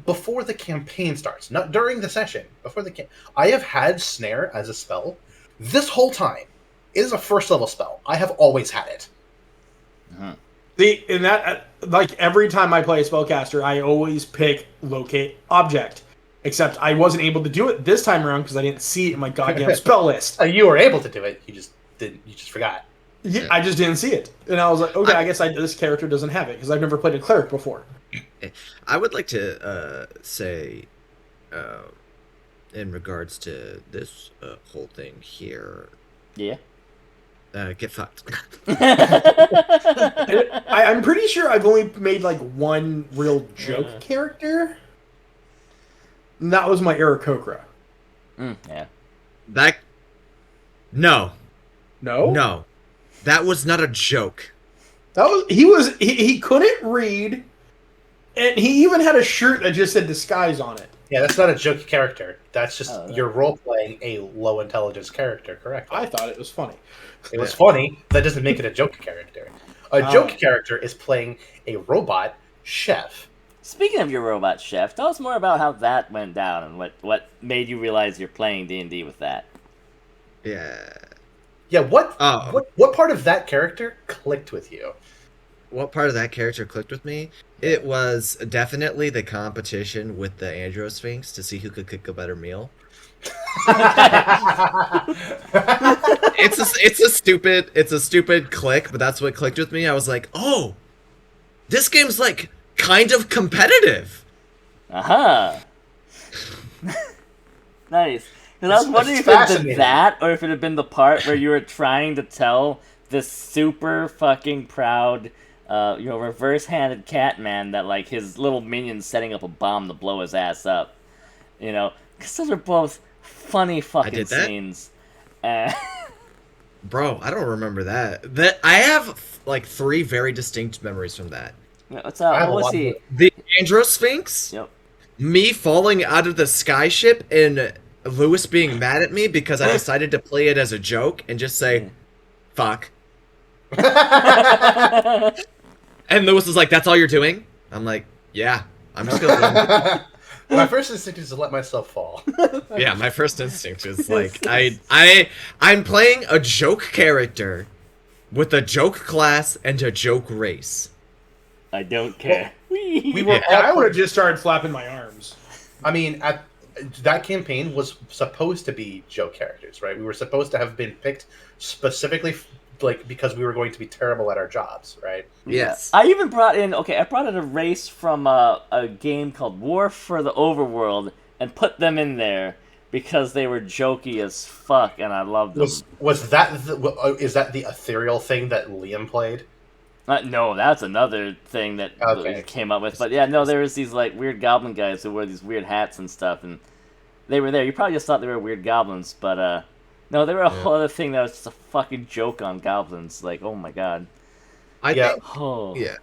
before the campaign starts, not during the session. Before the I have had snare as a spell this whole time. It is a first level spell. I have always had it. See, in that, like every time I play a spellcaster, I always pick locate object. Except I wasn't able to do it this time around because I didn't see it in my goddamn spell list. You were able to do it. You just didn't. You just forgot. Yeah, I just didn't see it, and I was like, okay, I guess this character doesn't have it because I've never played a cleric before. I would like to say, in regards to this whole thing here, Yeah. get fucked. I'm pretty sure I've only made like one real joke character. And that was my Aarakocra. Yeah. No, No? that was not a joke. He couldn't read, and he even had a shirt that just said disguise on it. Yeah, that's not a joke character. That's just Oh, you're role playing a low intelligence character. Correct. I thought it was funny. It was funny. That doesn't make it a joke character. A joke character is playing a robot chef. Speaking of your robot chef, tell us more about how that went down and what made you realize you're playing D&D with that. Yeah. Yeah, what Oh. what part of that character clicked with you? What part of that character clicked with me? It was definitely the competition with the Androsphinx to see who could cook a better meal. It's a stupid click, but that's what clicked with me. I was like, oh, this game's like kind of competitive. Aha! Nice. Because I was wondering It's if it had been fascinating. that, or if it had been the part where you were trying to tell this super fucking proud, reverse-handed Catman that, like, his little minion's setting up a bomb to blow his ass up. You know? Because those are both funny fucking did that? scenes. Bro, I don't remember that. I have like 3 very distinct memories from that. What's I have up? a What was lot he? of- The Androsphinx, Yep. me falling out of the skyship, and Lewis being mad at me because I decided to play it as a joke and just say, fuck. And Lewis was like, that's all you're doing? I'm like, yeah, I'm just gonna My first instinct is to let myself fall. Yeah, my first instinct is like, I'm playing a joke character with a joke class and a joke race. I don't care. We were I all, would have just started flapping my arms. I mean, that campaign was supposed to be joke characters, right? We were supposed to have been picked specifically because we were going to be terrible at our jobs, right? Yes. I even brought in a race from a game called War for the Overworld and put them in there because they were jokey as fuck and I loved them. Was that is that the ethereal thing that Liam played? No, that's another thing that Okay. came up with. But yeah, no, there was these like weird goblin guys who wore these weird hats and stuff, and they were there. You probably just thought they were weird goblins, but no, they were a whole other thing that was just a fucking joke on goblins. Like, oh my god. I Yeah. think, Oh. yeah.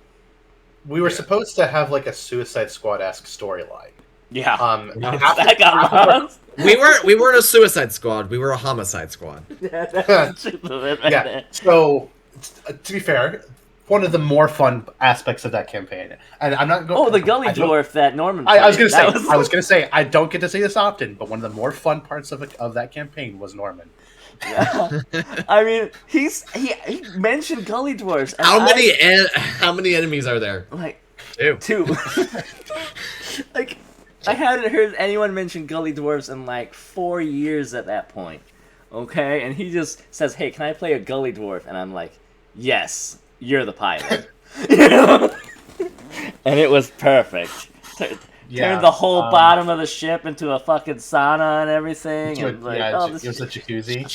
We were supposed to have like a Suicide Squad-esque storyline. Yeah. After- That got lost. We weren't a Suicide Squad. We were a Homicide Squad. Yeah. So, to be fair, one of the more fun aspects of that campaign, and I'm not going. Oh, the gully dwarf that Norman I was played. gonna say. That was- I was gonna say. I don't get to say this often, but one of the more fun parts of that campaign was Norman. Yeah. I mean, he mentioned gully dwarfs. And How many enemies are there? Like 2. 2. Like, I hadn't heard anyone mention gully dwarves in like 4 years at that point. Okay, and he just says, "Hey, can I play a gully dwarf?" And I'm like, "Yes, you're the pilot." You know? And it was perfect. Turned the whole bottom of the ship into a fucking sauna and everything. And like, it was a jacuzzi.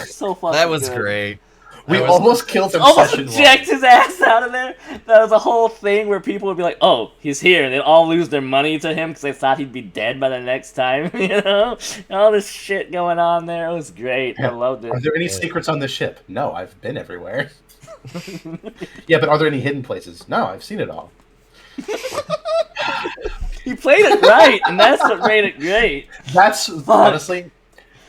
So fucking That was good. great. We almost killed him. Almost session eject one. his ass out of there. That was a whole thing where people would be like, "Oh, he's here," and they'd all lose their money to him because they thought he'd be dead by the next time. You know, all this shit going on there. It was great. I loved it. Are there any secrets on the ship? No, I've been everywhere. Yeah, but are there any hidden places? No, I've seen it all. He played it right, and that's what made it great. That's honestly,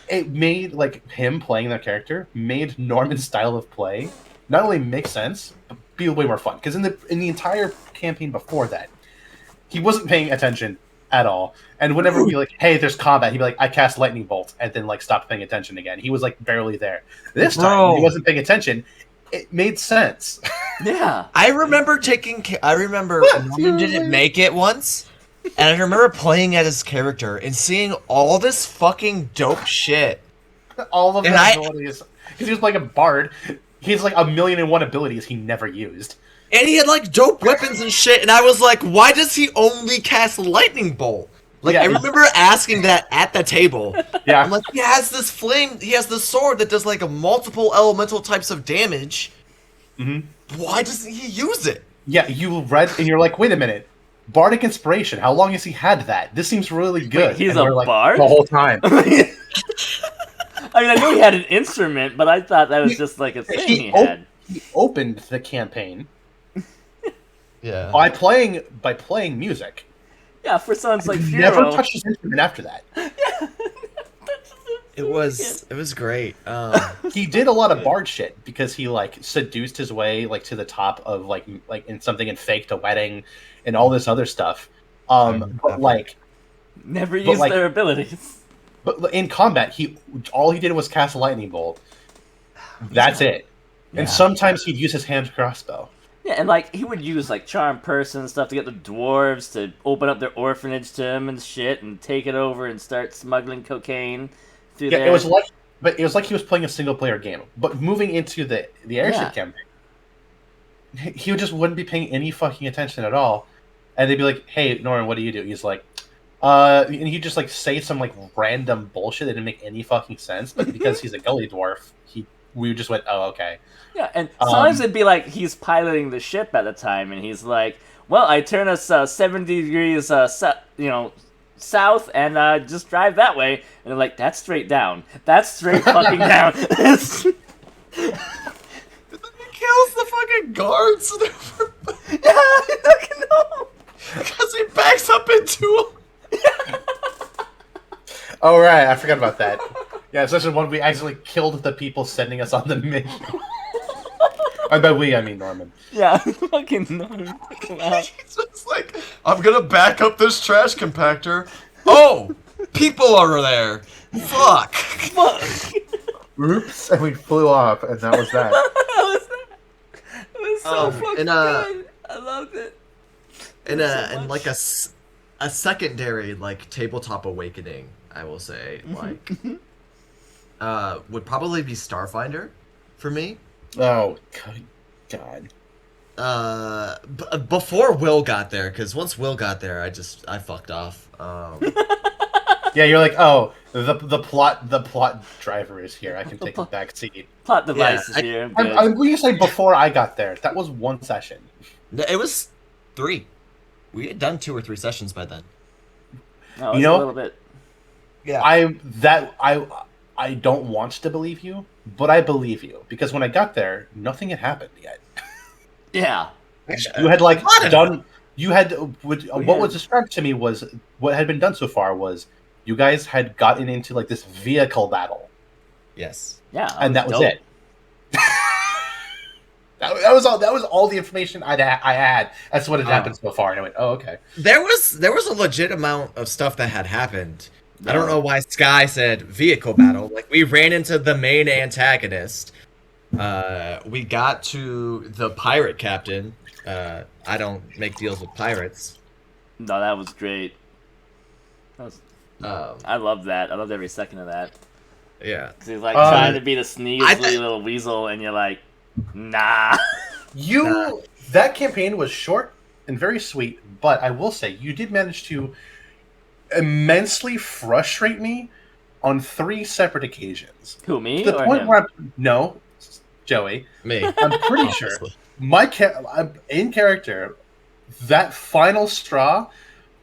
it made like him playing that character made Norman's style of play not only make sense, but be way more fun. Because in the entire campaign before that, he wasn't paying attention at all. And whenever we like, hey, there's combat, he'd be like, I cast lightning bolt, and then like stopped paying attention again. He was like barely there. This time, when he wasn't paying attention, it made sense. Yeah. I remember Norman didn't make it once, and I remember playing at his character and seeing all this fucking dope shit. All of And the abilities, because he was like a bard. He has like 1,000,001 abilities he never used. And he had like dope weapons and shit, and I was like, why does he only cast lightning bolt? Like, Yeah, I remember asking that at the table. Yeah. I'm like, he has this sword that does like a multiple elemental types of damage. Mm-hmm. Why doesn't he use it? Yeah, you read and you're like, wait a minute. Bardic Inspiration, how long has he had that? This seems really good. Wait, he's and a we're like, bard? the whole time. I mean, I knew he had an instrument, but I thought that was just like a thing he had. He opened the campaign Yeah. by playing music. Yeah, for songs like He Furo. never touched his instrument after that. It was great. He did a lot of bard shit because he like seduced his way like to the top of like in something and faked a wedding and all this other stuff. But like Never used like- their abilities. but in combat all he did was cast a lightning bolt. That's it. Yeah. And sometimes he'd use his hand crossbow. Yeah, and like he would use like charm person and stuff to get the dwarves to open up their orphanage to him and shit, and take it over and start smuggling cocaine through there. Yeah, it was like he was playing a single player game. But moving into the airship campaign, he just wouldn't be paying any fucking attention at all. And they'd be like, "Hey, Norman, what do you do?" He's like, and he'd just like say some like random bullshit that didn't make any fucking sense. But because he's a gully dwarf, we just went, "Oh, okay." Yeah, and sometimes it'd be like he's piloting the ship at the time, and he's like, "Well, I turn us 70 degrees, south, and just drive that way." And they're like, "That's straight down. That's straight fucking down." He kills the fucking guards. Yeah, no. Because he backs up into him. Oh right, I forgot about that. Yeah, session 1 we accidentally killed the people sending us on the mission. And by we, I mean Norman. Yeah, fucking no. He's just like, I'm gonna back up this trash compactor. Oh, people are there. Fuck. Fuck. Oops, and we flew off, and that was that. It was so fucking good. I loved it. And like a secondary like tabletop awakening, I will say, like, would probably be Starfinder for me. Oh, God. Before Will got there, because once Will got there, I fucked off. Yeah, you're like, oh, the plot driver is here. I can take the back seat. Plot device is Yeah, here. I'm going to say before I got there. That was one session. It was 3. We had done 2 or 3 sessions by then. No, You know- a little bit. Yeah. I don't want to believe you, but I believe you because when I got there, nothing had happened yet. Yeah. You had like done. You had what had- was described to me was what had been done so far was you guys had gotten into like this vehicle battle, Yes. Yeah. and that was dope. it. That was all. That was all the information I had as to what had happened so far, and I went, "Oh, okay." There was a legit amount of stuff that had happened. I don't know why Sky said vehicle battle. Like, we ran into the main antagonist. We got to the pirate captain. I don't make deals with pirates. No, that was great. That was, I loved that. I loved every second of that. Yeah. Because he's like trying to be the sneaky little weasel, and you're like, nah. That campaign was short and very sweet, but I will say you did manage to immensely frustrate me on 3 separate occasions. Who, me To the or point him? where no, Joey. Me. I'm pretty sure I'm in character. That final straw,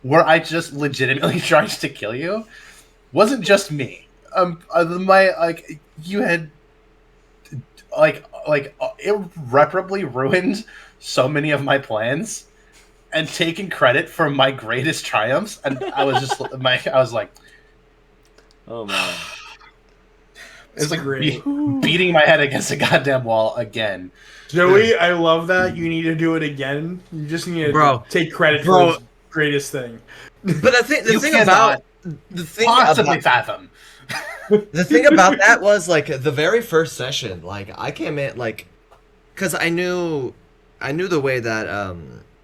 where I just legitimately tried to kill you, wasn't just me. You had irreparably ruined so many of my plans and taken credit for my greatest triumphs, and I was just I was like, Oh man. It's like great. beating my head against a goddamn wall again. Joey, I love that. You need to do it again. You just need to Bro. take credit for Bro. his greatest thing. But the You thing cannot about the thing possibly about fathom. the thing about that was like the very first session. Like I came in like, cause I knew the way that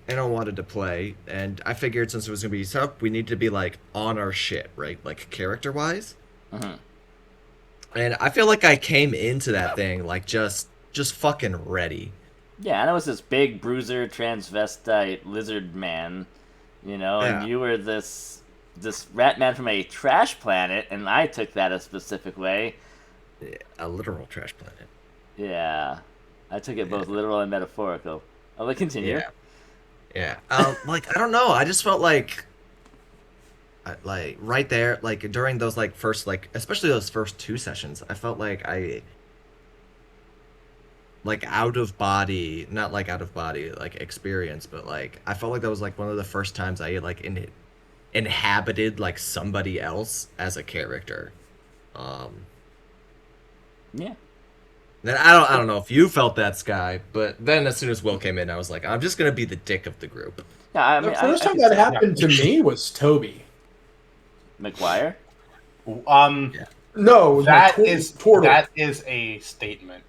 Anna wanted to play, and I figured since it was gonna be tough, we need to be like on our shit, right? Like character wise. Mhm. And I feel like I came into that thing like just fucking ready. Yeah, and it was this big bruiser transvestite lizard man, you know, and Yeah. you were this rat man from a trash planet, and I took that a specific way. A literal trash planet. Yeah, I took it both literal and metaphorical. Oh, but continue. Yeah. Yeah. Like I don't know. I just felt like right there, like during those like first like especially those first two sessions, I felt like I like out of body, not like out of body like experience, but like I felt like that was like one of the first times I like inhabited like somebody else as a character. Um Yeah. Then I don't know if you felt that, Sky, but then as soon as Will came in, I was like, I'm just gonna be the dick of the group. Yeah, I mean, The first I time could that say happened to me was Toby. McGuire. Yeah. No, That no, is Tortle. that is a statement.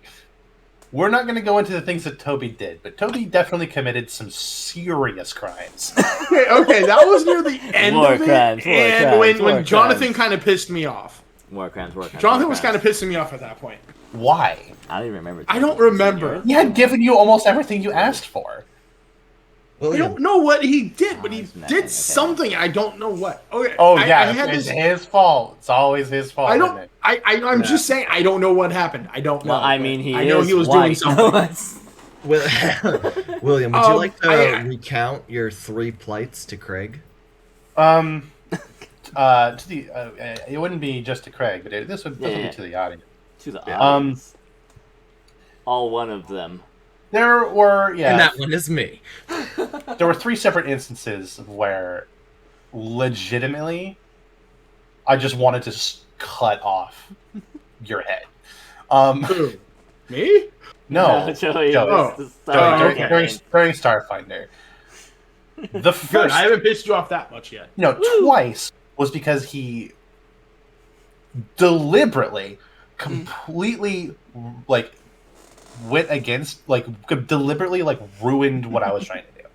We're not going to go into the things that Toby did, but Toby definitely committed some serious crimes. Okay, that was near the end War of it, crimes, war and crimes, war when Jonathan crimes. kind of pissed me off. War crimes. Jonathan was kind of pissing me off at that point. Why? I don't even remember. I don't remember. He had given you almost everything you asked for. Well, I don't know what he did, but he he's mad. did Okay. something. I don't know what. Okay. Oh I yeah, had it's this. his fault. It's always his fault. I Isn't don't. it? I'm Yeah. just saying. I don't know what happened. I don't know. Well, I but mean, he I know is he was doing white. something. William, would you like to I- recount your 3 plights to Craig? To the it wouldn't be just to Craig, but this would Yeah. be to the audience. To the Yeah. audience. All one of them. There were And that one is me. there were 3 separate instances where legitimately I just wanted to cut off your head. Who? Me? No, Joey. Joey. was the Oh, star during, okay. during Starfinder. The Good. first, I haven't pissed you off that much yet. twice was because he deliberately, completely, like, went against, like, deliberately, like, ruined what I was trying to do.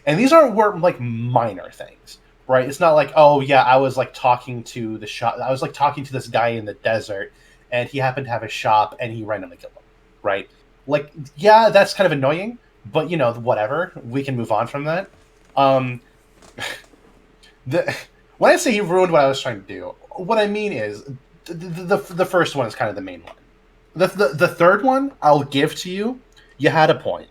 And these were like minor things, right? It's not like, oh yeah, I was like talking to the shop. I was like talking to this guy in the desert, and he happened to have a shop, and he randomly killed him, right? Like, yeah, that's kind of annoying, but whatever. We can move on from that. When I say he ruined what I was trying to do, what I mean is the first one is kind of the main one. The third one, I'll give to you. You had a point.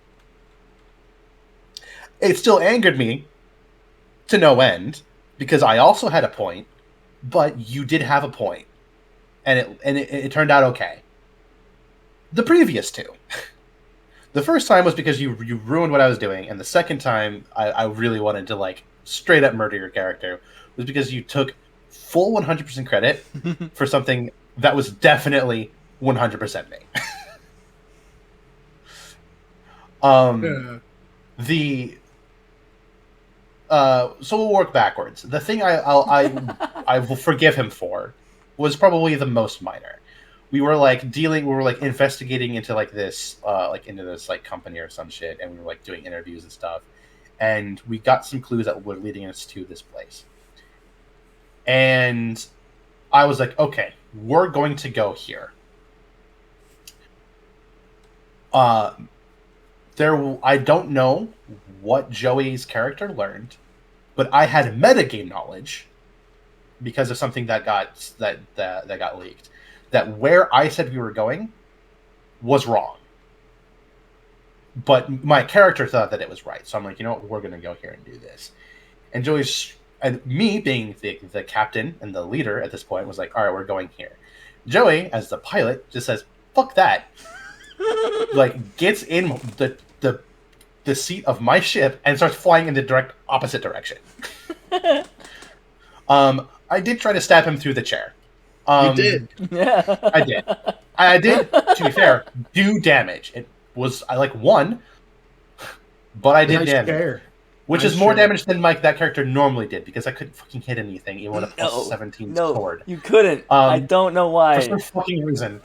It still angered me to no end because I also had a point, but you did have a point, and it turned out okay. The previous 2, the first time was because you ruined what I was doing, and the second time I really wanted to like straight up murder your character was because you took full 100% credit for something that was definitely 100% me. So we'll work backwards. The thing I will forgive him for was probably the most minor. We were like investigating into like this company or some shit, and we were like doing interviews and stuff, and we got some clues that were leading us to this place. And I was like, okay, we're going to go here. I don't know what Joey's character learned, but I had metagame knowledge because of something that got leaked. That where I said we were going was wrong, but my character thought that it was right. So I'm like, you know what, we're gonna go here and do this. And Joey's and me being the captain and the leader at this point was like, all right, we're going here. Joey, as the pilot, just says, "Fuck that." Like gets in the seat of my ship and starts flying in the direct opposite direction. I did try to stab him through the chair. You did. I did. I did, to be fair, do damage. It was, I like one, but I did Nice damage. share. Which Nice is more share. damage than that character normally did, because I couldn't fucking hit anything, even with a plus 17 sword. You couldn't. I don't know For why. some fucking reason.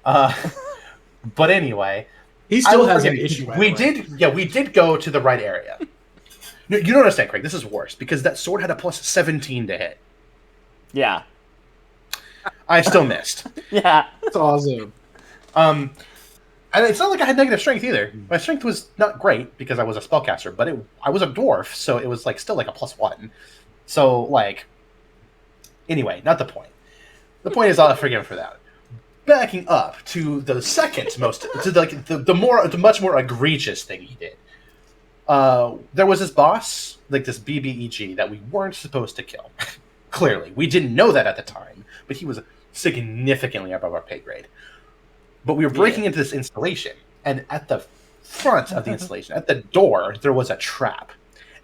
But anyway, He I still will has forgive an you. issue. By We the way. did, we did go to the right area. No, you don't understand, Craig. This is worse because that sword had a plus 17 to hit. Yeah. I still missed. Yeah. That's awesome. And it's not like I had negative strength either. My strength was not great because I was a spellcaster, but I was a dwarf, so it was like still like a +1. So like, anyway, not the point. The point is I'll forgive him for that. Backing up to the second most, to like the much more egregious thing he did. There was this boss, like this BBEG, that we weren't supposed to kill. Clearly, we didn't know that at the time, but he was significantly above our pay grade. But we were breaking into this installation, and at the front of the installation, at the door, there was a trap.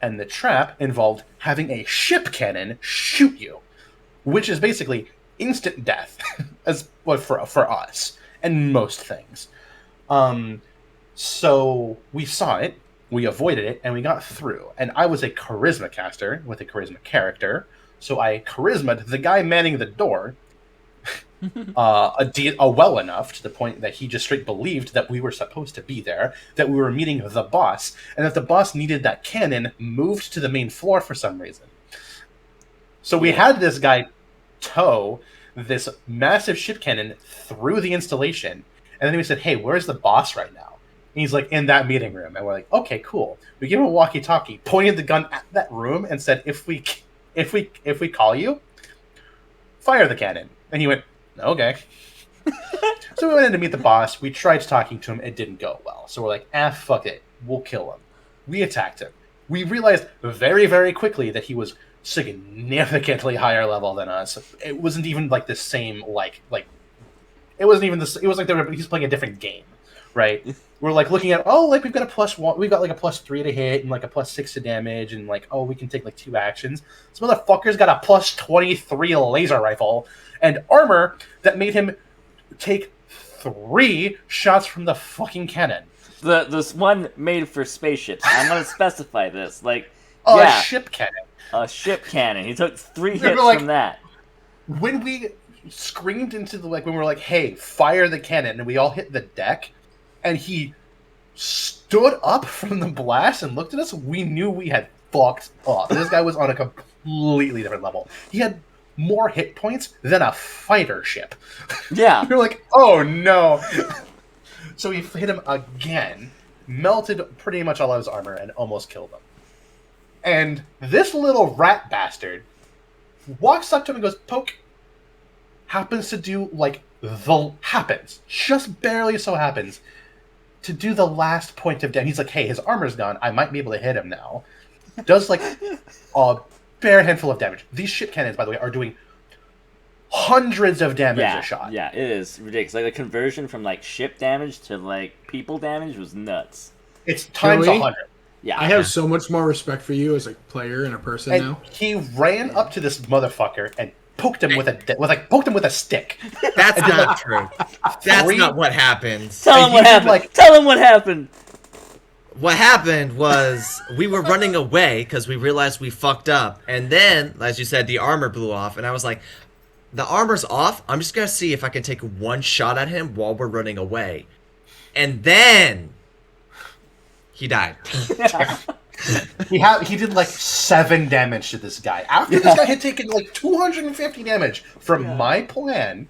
And the trap involved having a ship cannon shoot you, which is basically instant death as well, for us and most things. So we saw it, we avoided it, and we got through. And I was a charisma caster with a charisma character, so I charisma'd the guy manning the door well enough to the point that he just straight believed that we were supposed to be there, that we were meeting the boss, and that the boss needed that cannon moved to the main floor for some reason. So we had this guy tow this massive ship cannon through the installation, and then we said, "Hey, where's the boss right now?" And he's like, "In that meeting room." And we're like, "Okay, cool." We give him a walkie-talkie, pointed the gun at that room, and said, "If we call you, fire the cannon." And he went, "Okay." So we went in to meet the boss. We tried talking to him. It didn't go well. So we're like, fuck it. We'll kill him. We attacked him. We realized very, very quickly that he was significantly higher level than us. It wasn't even like the same, like it wasn't even this. It was like he's playing a different game, right? We're like looking at, like we've got a +1, we've got like a +3 to hit and like a +6 to damage, and like, we can take like 2 actions. This motherfucker's got a +23 laser rifle and armor that made him take 3 shots from the fucking cannon. This one made for spaceships. I'm gonna specify this. Like, A ship cannon. A ship cannon. He took 3 We hits were like- from that. When we screamed into the, when we were like, "Hey, fire the cannon," and we all hit the deck, and he stood up from the blast and looked at us, we knew we had fucked up. This guy was on a completely different level. He had more hit points than a fighter ship. Yeah. You're like, "Oh no." So we hit him again, melted pretty much all of his armor, and almost killed him. And this little rat bastard walks up to him and goes, "Poke." Happens to do, just barely so happens, to do the last point of damage. He's like, "Hey, his armor's gone. I might be able to hit him now." Does, like, a bare handful of damage. These ship cannons, by the way, are doing hundreds of damage a shot. Yeah, it is ridiculous. Like, the conversion from, like, ship damage to, like, people damage was nuts. It's times Really? 100. Yeah. I have so much more respect for you as a player and a person And now. he ran up to this motherfucker and poked him with a stick. That's not true. That's 3 not what happened. Tell him And what you did, happened. like- Tell him what happened. What happened was we were running away because we realized we fucked up. And then, as you said, the armor blew off. And I was like, the armor's off. I'm just going to see if I can take 1 shot at him while we're running away. And then he died. He did like 7 damage to this guy. After this guy had taken like 250 damage from my plan,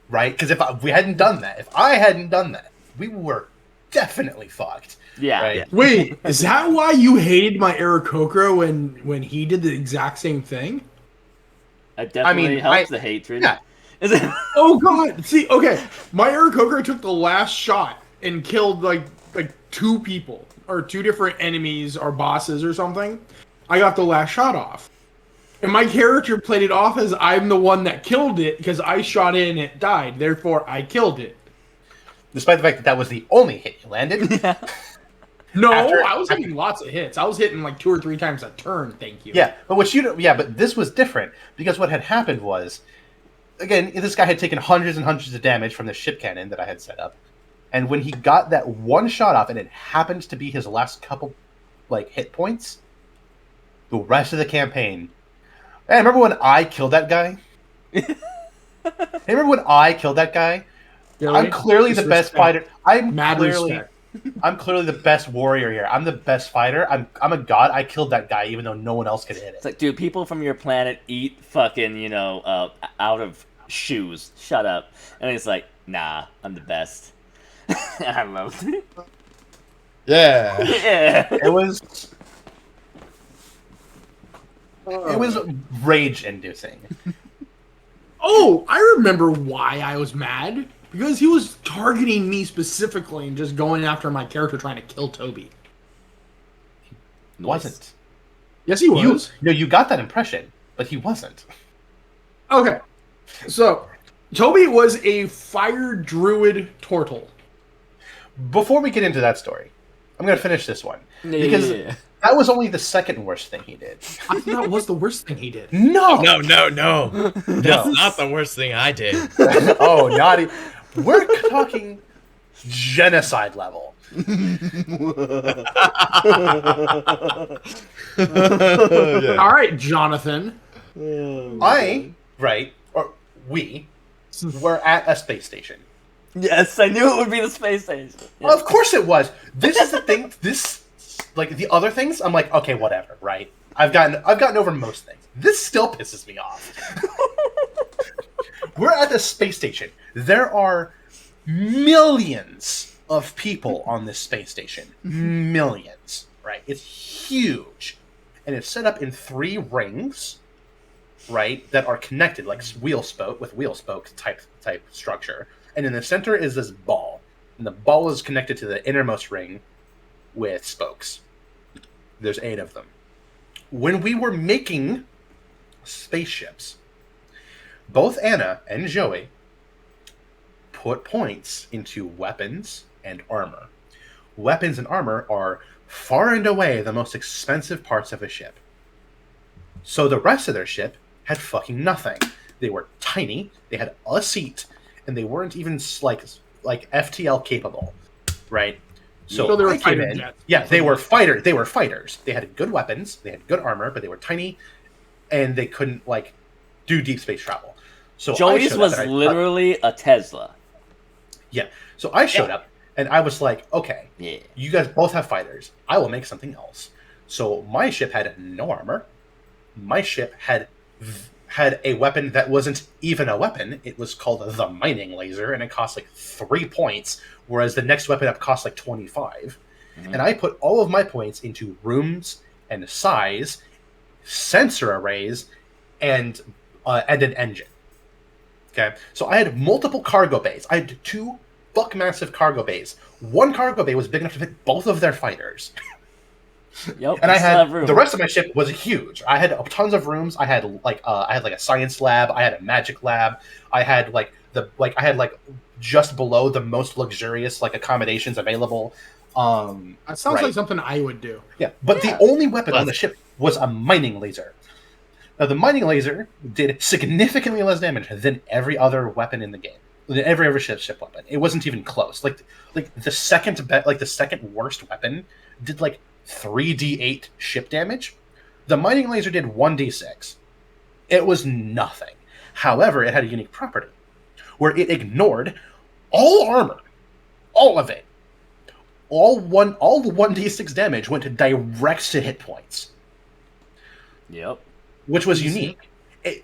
right? Because if I hadn't done that, we were definitely fucked. Yeah. Right? Yeah. Wait, is that why you hated my Aarakocra when he did the exact same thing? It definitely helps the hatred. Yeah. Is it? Oh god! See, okay, my Aarakocra took the last shot and killed like 2 people or 2 different enemies or bosses or something. I got the last shot off, and my character played it off as I'm the one that killed it because I shot it and it died. Therefore, I killed it. Despite the fact that was the only hit you landed. No, After- I was hitting lots of hits. I was hitting like 2 or 3 times a turn. Thank you. Yeah, but but this was different because what had happened was again, this guy had taken hundreds and hundreds of damage from the ship cannon that I had set up. And when he got that one shot off, and it happened to be his last couple, like, hit points, the rest of the campaign. Hey, remember when I killed that guy? Hey, remember when I killed that guy? Billy, I'm clearly the best disrespect. fighter. Mad respect. I'm clearly the best warrior here. I'm the best fighter. I'm a god. I killed that guy even though no one else could hit it. It's like, dude, people from your planet eat fucking, out of shoes. Shut up. And he's like, nah, I'm the best. I love it. Yeah. Yeah. It was rage inducing. Oh, I remember why I was mad. Because he was targeting me specifically and just going after my character trying to kill Toby. Wasn't. Yes, he was. You got that impression, but he wasn't. Okay. So, Toby was a fire druid turtle. Before we get into that story, I'm going to finish this one. Because Yeah. that was only the second worst thing he did. I thought that was the worst thing he did. No! No. That's not the worst thing I did. Oh, naughty. We're talking genocide level. Yeah. All right, Jonathan. We were at a space station. Yes, I knew it would be the space station. Yeah. Of course it was. This is the thing. Like the other things, I'm like, okay, whatever, right? I've gotten over most things. This still pisses me off. We're at the space station. There are millions of people on this space station. Millions, right? It's huge. And it's set up in 3 rings, right, that are connected, like wheel spoke type structure. And in the center is this ball. And the ball is connected to the innermost ring with spokes. There's 8 of them. When we were making spaceships, both Anna and Joey put points into weapons and armor. Weapons and armor are far and away the most expensive parts of a ship. So the rest of their ship had fucking nothing. They were tiny, they had a seat, and they weren't even like FTL capable, right? So they were I came fighter in. jets. Yeah, they were fighters. They had good weapons, they had good armor, but they were tiny, and they couldn't do deep space travel. So Joey's was literally a Tesla. Yeah. So I showed up and I was like, okay, Yeah. you guys both have fighters. I will make something else. So my ship had no armor. My ship had a weapon that wasn't even a weapon. It was called the mining laser, and it cost 3 points, whereas the next weapon up cost 25. Mm-hmm. And I put all of my points into rooms and size, sensor arrays, and an engine. Okay, so I had multiple cargo bays. I had 2 massive cargo bays. One cargo bay was big enough to fit both of their fighters. Yep. And I had the rest of my ship was huge. I had tons of rooms. I had a science lab. I had a magic lab. I had just below the most luxurious accommodations available. That sounds like something I would do. Yeah, but the only weapon on the ship was a mining laser. Now, the mining laser did significantly less damage than every other weapon in the game. Than every other ship weapon. It wasn't even close. The second worst weapon did 3d8 ship damage. The mining laser did 1d6. It was nothing. However, it had a unique property where it ignored all armor, all of it. All the 1d6 damage went direct to hit points. Yep. Which was unique.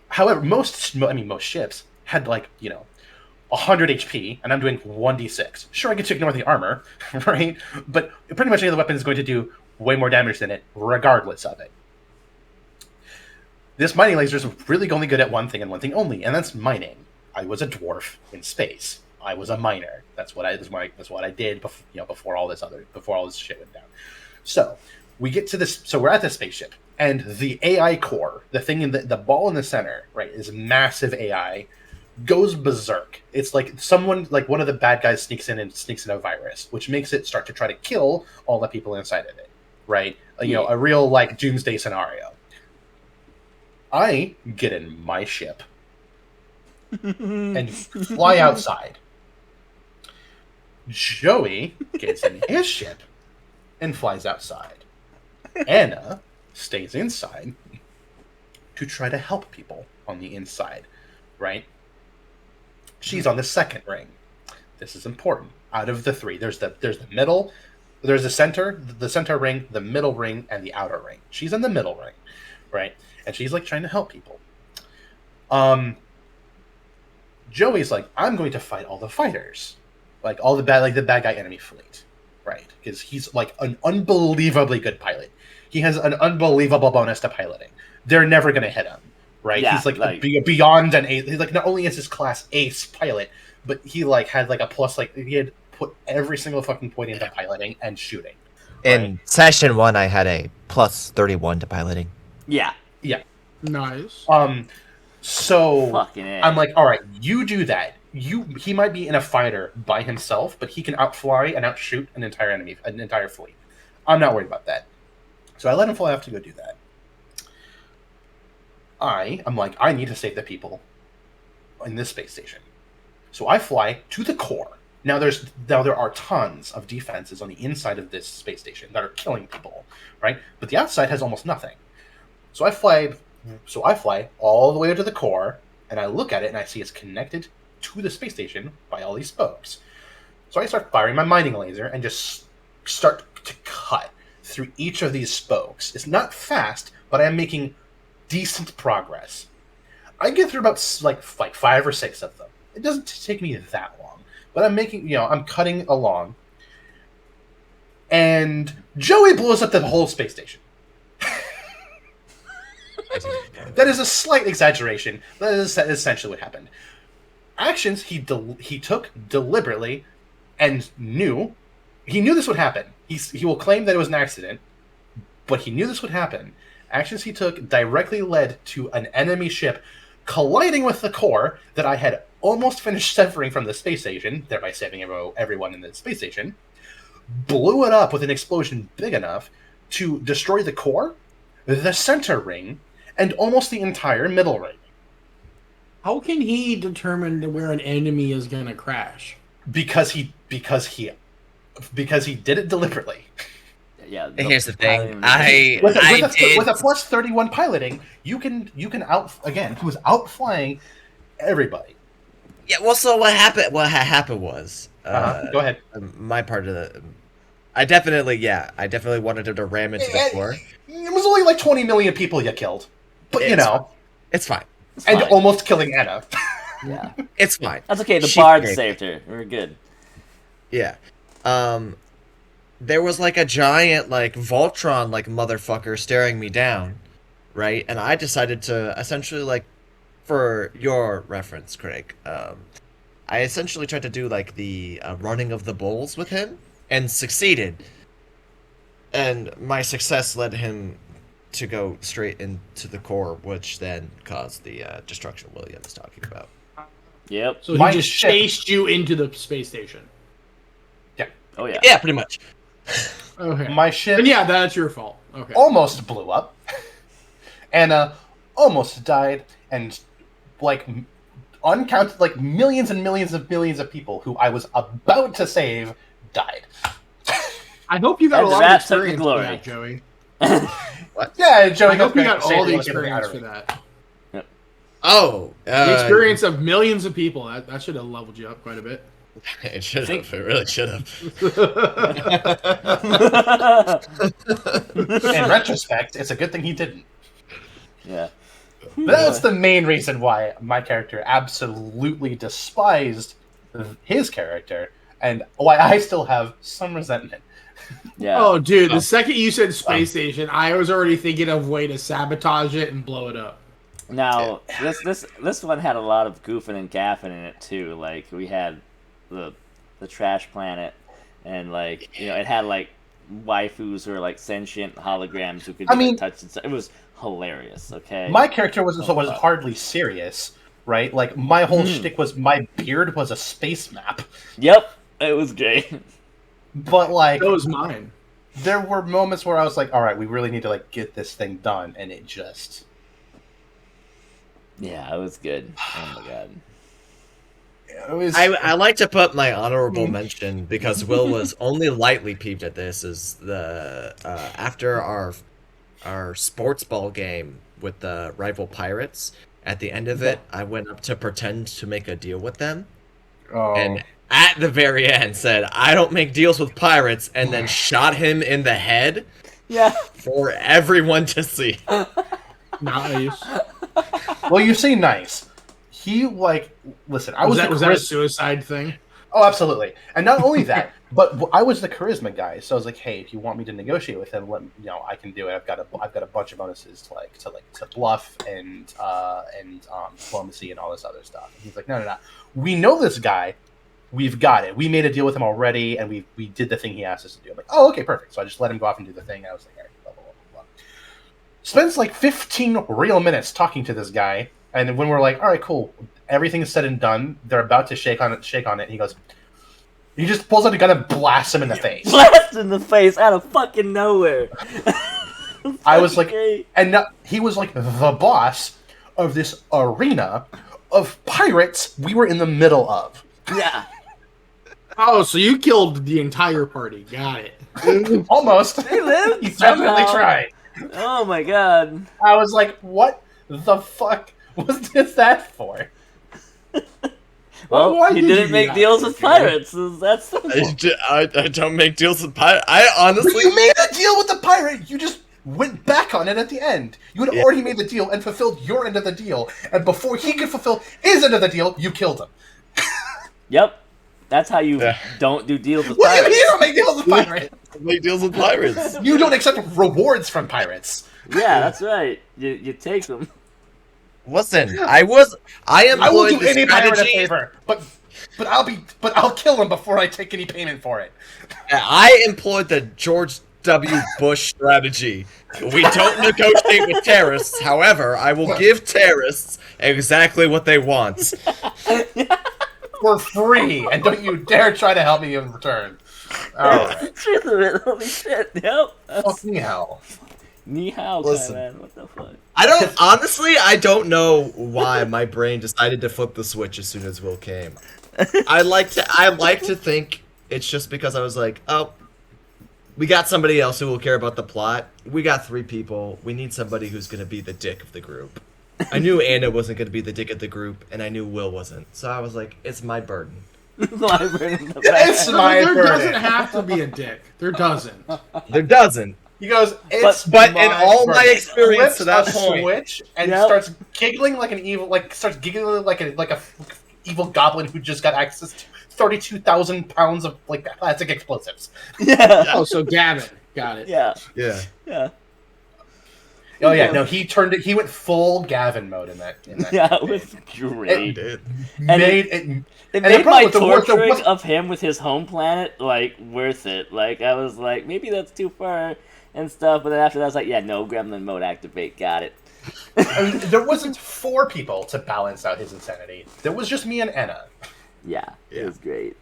However, most ships had 100 HP, and I'm doing 1d6. Sure, I get to ignore the armor, right? But pretty much any other weapon is going to do way more damage than it, regardless of it. This mining laser is really only good at one thing and one thing only, and that's mining. I was a dwarf in space. I was a miner. That's what I did before all this shit went down. So we get to this. So we're at this spaceship, and the AI core, the thing in the ball in the center, right, is massive AI, goes berserk. It's one of the bad guys sneaks in a virus, which makes it start to try to kill all the people inside of it, right? A real doomsday scenario. I get in my ship, and fly outside. Joey gets in his ship and flies outside. Anna stays inside to try to help people on the inside, right? She's on the second ring. This is important. Out of the three, there's the middle, there's the center ring, the middle ring, and the outer ring. She's in the middle ring, right? And she's like trying to help people. Joey's like, I'm going to fight all the fighters, like all the bad guy enemy fleet, right? Because he's like an unbelievably good pilot. He has an unbelievable bonus to piloting. They're never going to hit him, right? Yeah, he's like beyond an ace. He's like not only is his class ace pilot, but he like had like a plus. Like he had put every single fucking point into piloting and shooting. In session 1, I had a plus 31 to piloting. Yeah. Yeah. Nice. So Fucking A. I'm like, all right, you do that. He might be in a fighter by himself, but he can outfly and outshoot an entire fleet. I'm not worried about that. So I let him fly off to go do that. I'm like, I need to save the people in this space station. So I fly to the core. Now there are tons of defenses on the inside of this space station that are killing people, right? But the outside has almost nothing. So I fly all the way to the core, and I look at it and I see it's connected to the space station by all these spokes. So I start firing my mining laser and just start to cut through each of these spokes. It's not fast, but I'm making decent progress. I get through about like 5 or 6 of them. It doesn't take me that long, but I'm cutting along. And Joey blows up the whole space station. That is a slight exaggeration. That is essentially what happened. Actions he took deliberately and knew. He knew this would happen. He will claim that it was an accident, but he knew this would happen. Actions he took directly led to an enemy ship colliding with the core that I had almost finished severing from the space station, thereby saving everyone in the space station, blew it up with an explosion big enough to destroy the core, the center ring, and almost the entire middle ring. How can he determine where an enemy is gonna crash? Because he did it deliberately. Yeah. Here's the thing. With a plus 31 piloting, you can out again. He was outflying everybody. Yeah, well, so what happened? What happened was, Go ahead. my part of the, I definitely wanted him to ram into the core. It was only like 20 million people you killed, but It's fine. It's and fine. almost killing Anna. Yeah. It's fine. That's okay. The She bard did. saved her. We're good. Yeah. There was like a giant like Voltron like motherfucker staring me down, right? And I decided to essentially like, for your reference, Craig, I essentially tried to do like the running of the bulls with him and succeeded. And my success led him to go straight into the core, which then caused the destruction William was talking about. Yep. So he My just ship- chased you into the space station. Oh yeah. Yeah, pretty much. Okay. My ship And yeah, that's your fault. Okay. almost blew up. Anna almost died, and like uncounted, like millions and millions of people who I was about to save died. I hope you got And a lot that of took the experience for glory. that, Joey. Yeah, Joey I hope you got back to all the save us from experience outer for ring. that. Oh, The experience of millions of people. That should have leveled you up quite a bit. It should have. It really should have. In retrospect, it's a good thing he didn't. Yeah. But that's the main reason why my character absolutely despised his character, and why I still have some resentment. Yeah. Oh, dude, the second you said space station, I was already thinking of way to sabotage it and blow it up. Now this one had a lot of goofing and gaffing in it too. Like we had the trash planet, and like it had like waifus or like sentient holograms who could be touched and stuff. It was hilarious. Okay. My character was hardly serious, right? Like my whole shtick was my beard was a space map, Yep. It was great. but like That was mine. there were moments where I was like, all right, we really need to like get this thing done, and it just Yeah, it was good. Oh my god. It was I like to put my honorable mention because Will was only lightly peeved at this. Is the after our sports ball game with the rival pirates. At the end of it, I went up to pretend to make a deal with them, oh and at the very end said, "I don't make deals with pirates," and then shot him in the head Yeah. for everyone to see. Nice. well, you say nice. He like listen. I was that the was that a suicide thing? Oh, absolutely. And not only that, but I was the charisma guy, so I was like, "Hey, if you want me to negotiate with him, I can do it. I've got a bunch of bonuses to bluff and diplomacy and all this other stuff." And he's like, "No. We know this guy. We've got it. We made a deal with him already, and we did the thing he asked us to do." I'm like, "Oh, okay, perfect." So I just let him go off and do the thing. I was like, "All right, blah blah blah blah." Spends like 15 real minutes talking to this guy, and when we're like, "All right, cool." Everything's said and done. They're about to shake on it. And he goes, he just pulls out a gun and blasts him in the face. Blast in the face out of fucking nowhere. I was like, Great. and now, he was like the boss of this arena of pirates we were in the middle of. Yeah. Oh, so you killed the entire party. Got it. Almost. They lived He definitely somehow. tried. Oh my god. I was like, what the fuck was that for? Well, why he did you didn't do make that? deals with pirates. That's simple. I don't make deals with pirates. I But honestly, you made a deal with the pirate. You just went back on it at the end. You had Yeah. already made the deal and fulfilled your end of the deal. And before he could fulfill his end of the deal, you killed him. Yep. That's how you Yeah. don't do deals with What do you mean pirates. you don't make deals with pirates? make deals with pirates. You don't accept rewards from pirates. Yeah, that's right. You take them. Listen, I I will employed do the any pirate a strategy. favor, but I'll kill him before I take any payment for it. I employed the George W. Bush strategy. We don't negotiate with terrorists. However, I will give terrorists exactly what they want. For free, and don't you dare try to help me in return. Alright. That's the truth of it. Holy shit. Yep. That's Fucking hell. ni hao, Listen. man. What the fuck? I don't know why my brain decided to flip the switch as soon as Will came. I like to think it's just because I was like, oh, we got somebody else who will care about the plot. We got 3 people. We need somebody who's going to be the dick of the group. I knew Anna wasn't going to be the dick of the group, and I knew Will wasn't. So I was like, it's my burden. It's No, my there doesn't burden. have to be a dick. There doesn't. There doesn't. He goes, it's But in my all my burden. experience to that Flips a point, switch and Yep. starts giggling like an evil, starts giggling like a evil goblin who just got access to 32,000 pounds of plastic explosives. Yeah. Oh, so Gavin. Got it. Yeah. yeah. Yeah. Oh yeah, no, he turned it. He went full Gavin mode in that. Yeah, it was great. Dude. Made it. It And the made problem my with the work- the torturing work- of him with his home planet worth it. Like I was like, maybe that's too far and stuff, but then after that I was like, yeah, no, gremlin mode activate, got it. I mean, there wasn't 4 people to balance out his insanity. There was just me and Anna. Yeah, it Yeah. was great.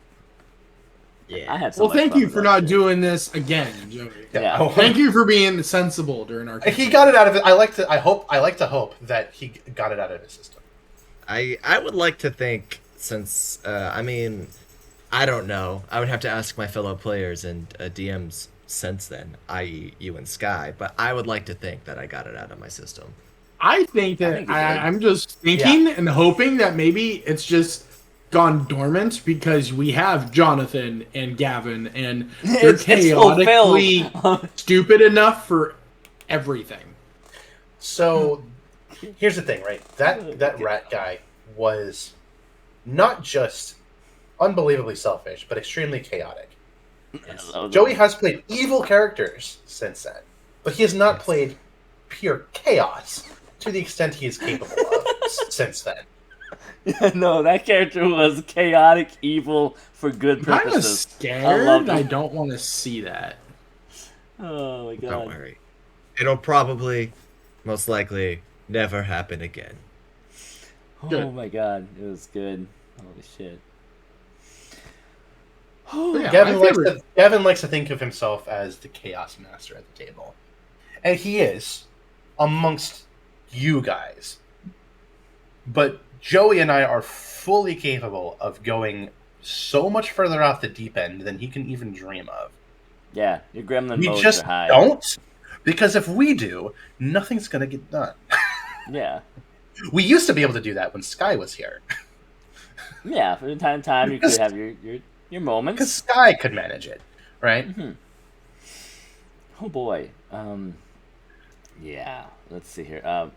I Yeah. had so Well, much thank fun you with for that not shit. doing this again, Joey. Yeah. Oh, Thank you for being sensible during our. He got it out of it. I like to hope that he got it out of his system. I would like to think, since I mean, I don't know. I would have to ask my fellow players and DMs since then, i.e., you and Sky. But I would like to think that I got it out of my system. I think I that think you did. I'm just thinking and hoping that maybe it's just gone dormant because we have Jonathan and Gavin and they're It's chaotically fulfilled. stupid enough for everything. So here's the thing, right? That rat guy was not just unbelievably selfish, but extremely chaotic. Joey has played evil characters since then, but he has not played pure chaos to the extent he is capable of since then. No, that character was chaotic, evil for good I'm kind of purposes. scared. loved I it. don't want to see that. Oh my god. Don't worry. It'll probably, most likely, never happen again. Oh Good. my god, it was good. Holy shit. But yeah, Gavin my likes, favorite- Gavin likes to think of himself as the chaos master at the table, and he is amongst you guys. But Joey and I are fully capable of going so much further off the deep end than he can even dream of. Yeah, your gremlin We modes are just high. don't, because if we do, nothing's going to get done. Yeah. We used to be able to do that when Sky was here, Yeah, from time to time you could have your because moments. Sky could manage it, right? Oh boy. Yeah. Let's see here.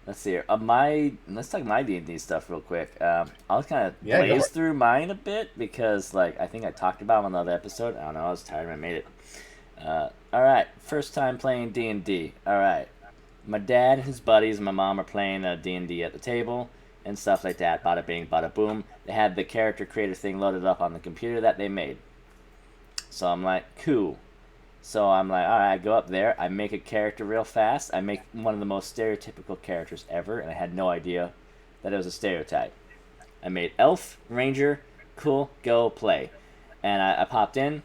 Let's see here. Let's talk my D&D stuff real quick. I'll kind of Yeah, go for blaze it. through mine a bit because, like, I think I talked about it on another episode. I don't know. I was tired. I made it. All right. First time playing D&D. All right. My dad and his buddies and my mom are playing D&D at the table and stuff like that. Bada bing, bada boom. They had the character creator thing loaded up on the computer that they made. So I'm like, cool. So I'm like, all right, I go up there, I make a character real fast. I make one of the most stereotypical characters ever, and I had no idea that it was a stereotype. I made elf, ranger, cool, go play. And I popped in,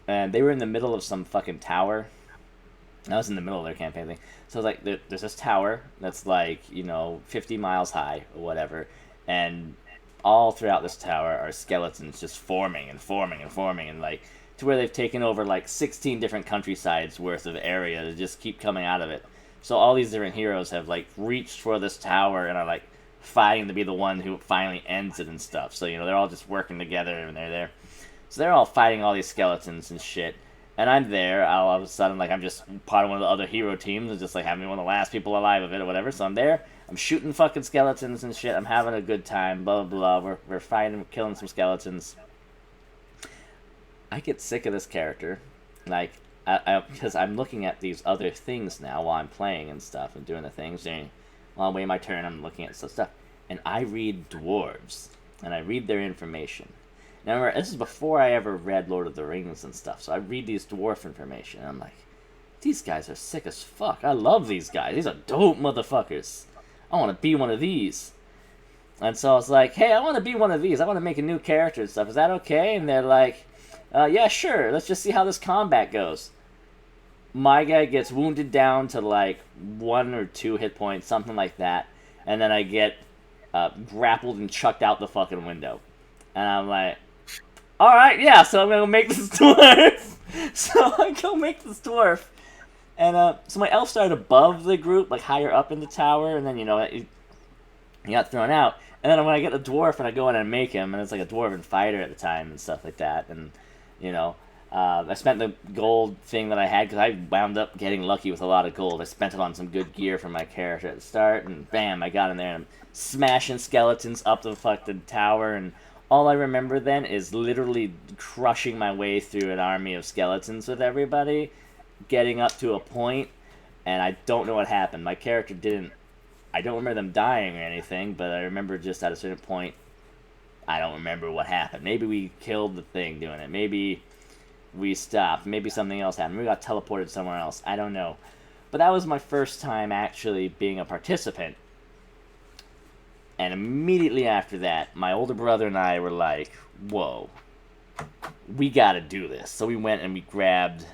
and they were in the middle of some fucking tower. I was in the middle of their campaign thing. So like, there's this tower that's like, 50 miles high or whatever, and all throughout this tower are skeletons just forming and forming and forming, and like to where they've taken over like 16 different countrysides worth of area to just keep coming out of it. So all these different heroes have like reached for this tower and are like fighting to be the one who finally ends it and stuff. So they're all just working together and they're there. So they're all fighting all these skeletons and shit. And I'm there, all of a sudden, like, I'm just part of one of the other hero teams, and just, like, having one of the last people alive of it or whatever. So I'm there, I'm shooting fucking skeletons and shit, I'm having a good time, blah, blah, blah. We're fighting, we're killing some skeletons. I get sick of this character. Like, because I'm looking at these other things now while I'm playing and stuff, and doing the things. While I'm waiting my turn, I'm looking at stuff. And I read dwarves, and I read their information. Now remember, this is before I ever read Lord of the Rings and stuff, so I read these dwarf information, and I'm like, these guys are sick as fuck. I love these guys. These are dope motherfuckers. I want to be one of these. And so I was like, hey, I want to be one of these. I want to make a new character and stuff. Is that okay? And they're like, yeah, sure. Let's just see how this combat goes. My guy gets wounded down to like 1 or 2 hit points, something like that. And then I get grappled and chucked out the fucking window. And I'm like, all right, yeah, so I'm going to make this dwarf. So I go make this dwarf. And so my elf started above the group, like higher up in the tower. And then, he got thrown out. And then when I get a dwarf and I go in and make him, and it's like a dwarven fighter at the time and stuff like that. And, I spent the gold thing that I had because I wound up getting lucky with a lot of gold. I spent it on some good gear for my character at the start, and bam, I got in there and I'm smashing skeletons up the fucking tower. And all I remember then is literally crushing my way through an army of skeletons with everybody, getting up to a point, and I don't know what happened. My character didn't. I don't remember them dying or anything, but I remember just at a certain point, I don't remember what happened. Maybe we killed the thing doing it. Maybe we stopped. Maybe something else happened. Maybe we got teleported somewhere else. I don't know. But that was my first time actually being a participant. And immediately after that, my older brother and I were like, whoa, we gotta do this. So we went and we grabbed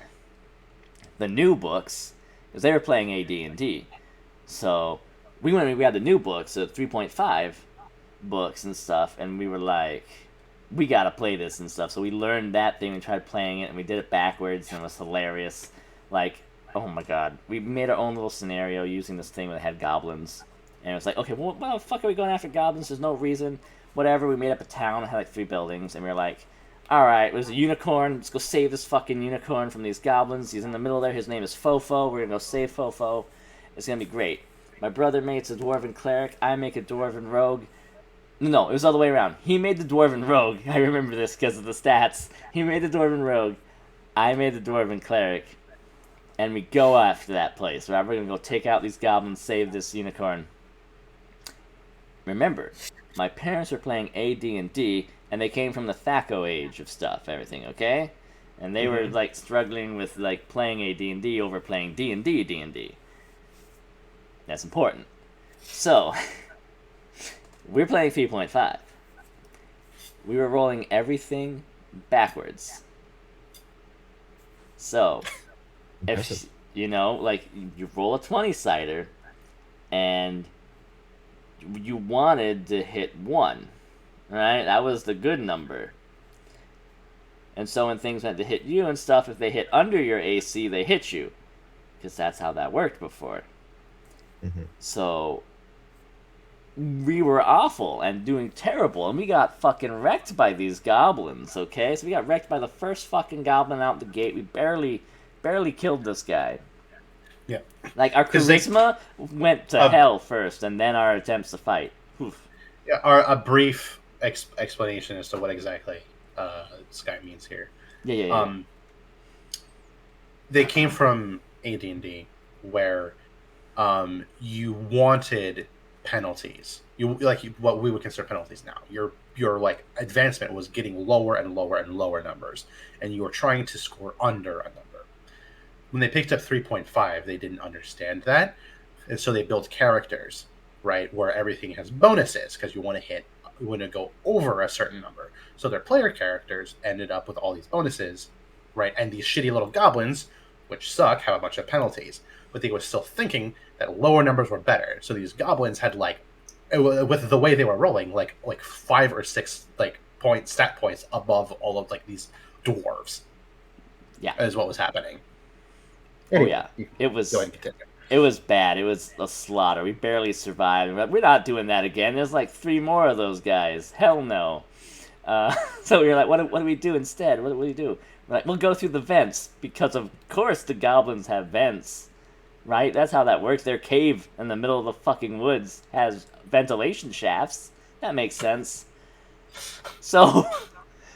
the new books, because they were playing AD&D. So we went and we had the new books, the 3.5 books and stuff, and we were like, we gotta play this and stuff. So we learned that thing and tried playing it, and we did it backwards, and it was hilarious. Like, oh my god. We made our own little scenario using this thing that had goblins. And it was like, okay, well, why the fuck are we going after goblins? There's no reason. Whatever, we made up a town that had like 3 buildings, and we were like, alright, there's a unicorn, let's go save this fucking unicorn from these goblins. He's in the middle there, his name is Fofo, we're gonna go save Fofo. It's gonna be great. My brother makes a dwarven cleric, I make a dwarven rogue. No, it was all the way around. He made the dwarven rogue. I remember this because of the stats. He made the dwarven rogue. I made the dwarven cleric. And we go after that place. Right? We're going to go take out these goblins, save this unicorn. Remember, my parents were playing AD&D, and they came from the Thaco age of stuff, everything, okay? And they were, like, struggling with, like, playing AD&D over playing D&D. That's important. So... we're playing 3.5. We were rolling everything backwards. So, if, like, you roll a 20-sider, and you wanted to hit 1, right? That was the good number. And so when things went to hit you and stuff, if they hit under your AC, they hit you. Because that's how that worked before. Mm-hmm. So we were awful and doing terrible, and we got fucking wrecked by these goblins, okay? So we got wrecked by the first fucking goblin out the gate. We barely killed this guy. Yeah. Like, our 'Cause they- charisma went to hell first, and then our attempts to fight. Oof. Yeah, a brief explanation as to what exactly Sky means here. Yeah. They came from AD&D, where you wanted penalties. You like what we would consider penalties now. Your like advancement was getting lower and lower and lower numbers, and you were trying to score under a number. When they picked up 3.5, they didn't understand that, and so they built characters, right, where everything has bonuses because you want to go over a certain number. So their player characters ended up with all these bonuses, right, and these shitty little goblins, which suck, have a bunch of penalties. But they were still thinking that lower numbers were better. So these goblins had with the way they were rolling, like 5 or 6 stat points above all of like these dwarves. Yeah. Is what was happening. Oh yeah, it was. Go ahead and continue. It was bad. It was a slaughter. We barely survived. We're not doing that again. There's like 3 more of those guys. Hell no. So we were like, what do we do instead? What do we do? We're like, we'll go through the vents because of course the goblins have vents. Right? That's how that works. Their cave in the middle of the fucking woods has ventilation shafts. That makes sense. So,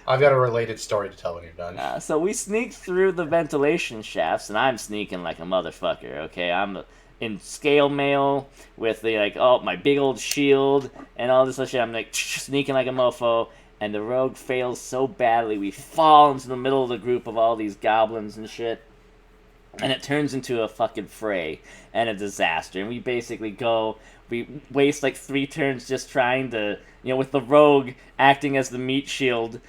I've got a related story to tell when you're done. so we sneaked through the ventilation shafts, and I'm sneaking like a motherfucker, okay? I'm in scale mail with my big old shield and all this other shit. I'm like sneaking like a mofo, and the rogue fails so badly. We fall into the middle of the group of all these goblins and shit. And it turns into a fucking fray and a disaster. And we basically we waste like 3 turns just trying to, with the rogue acting as the meat shield,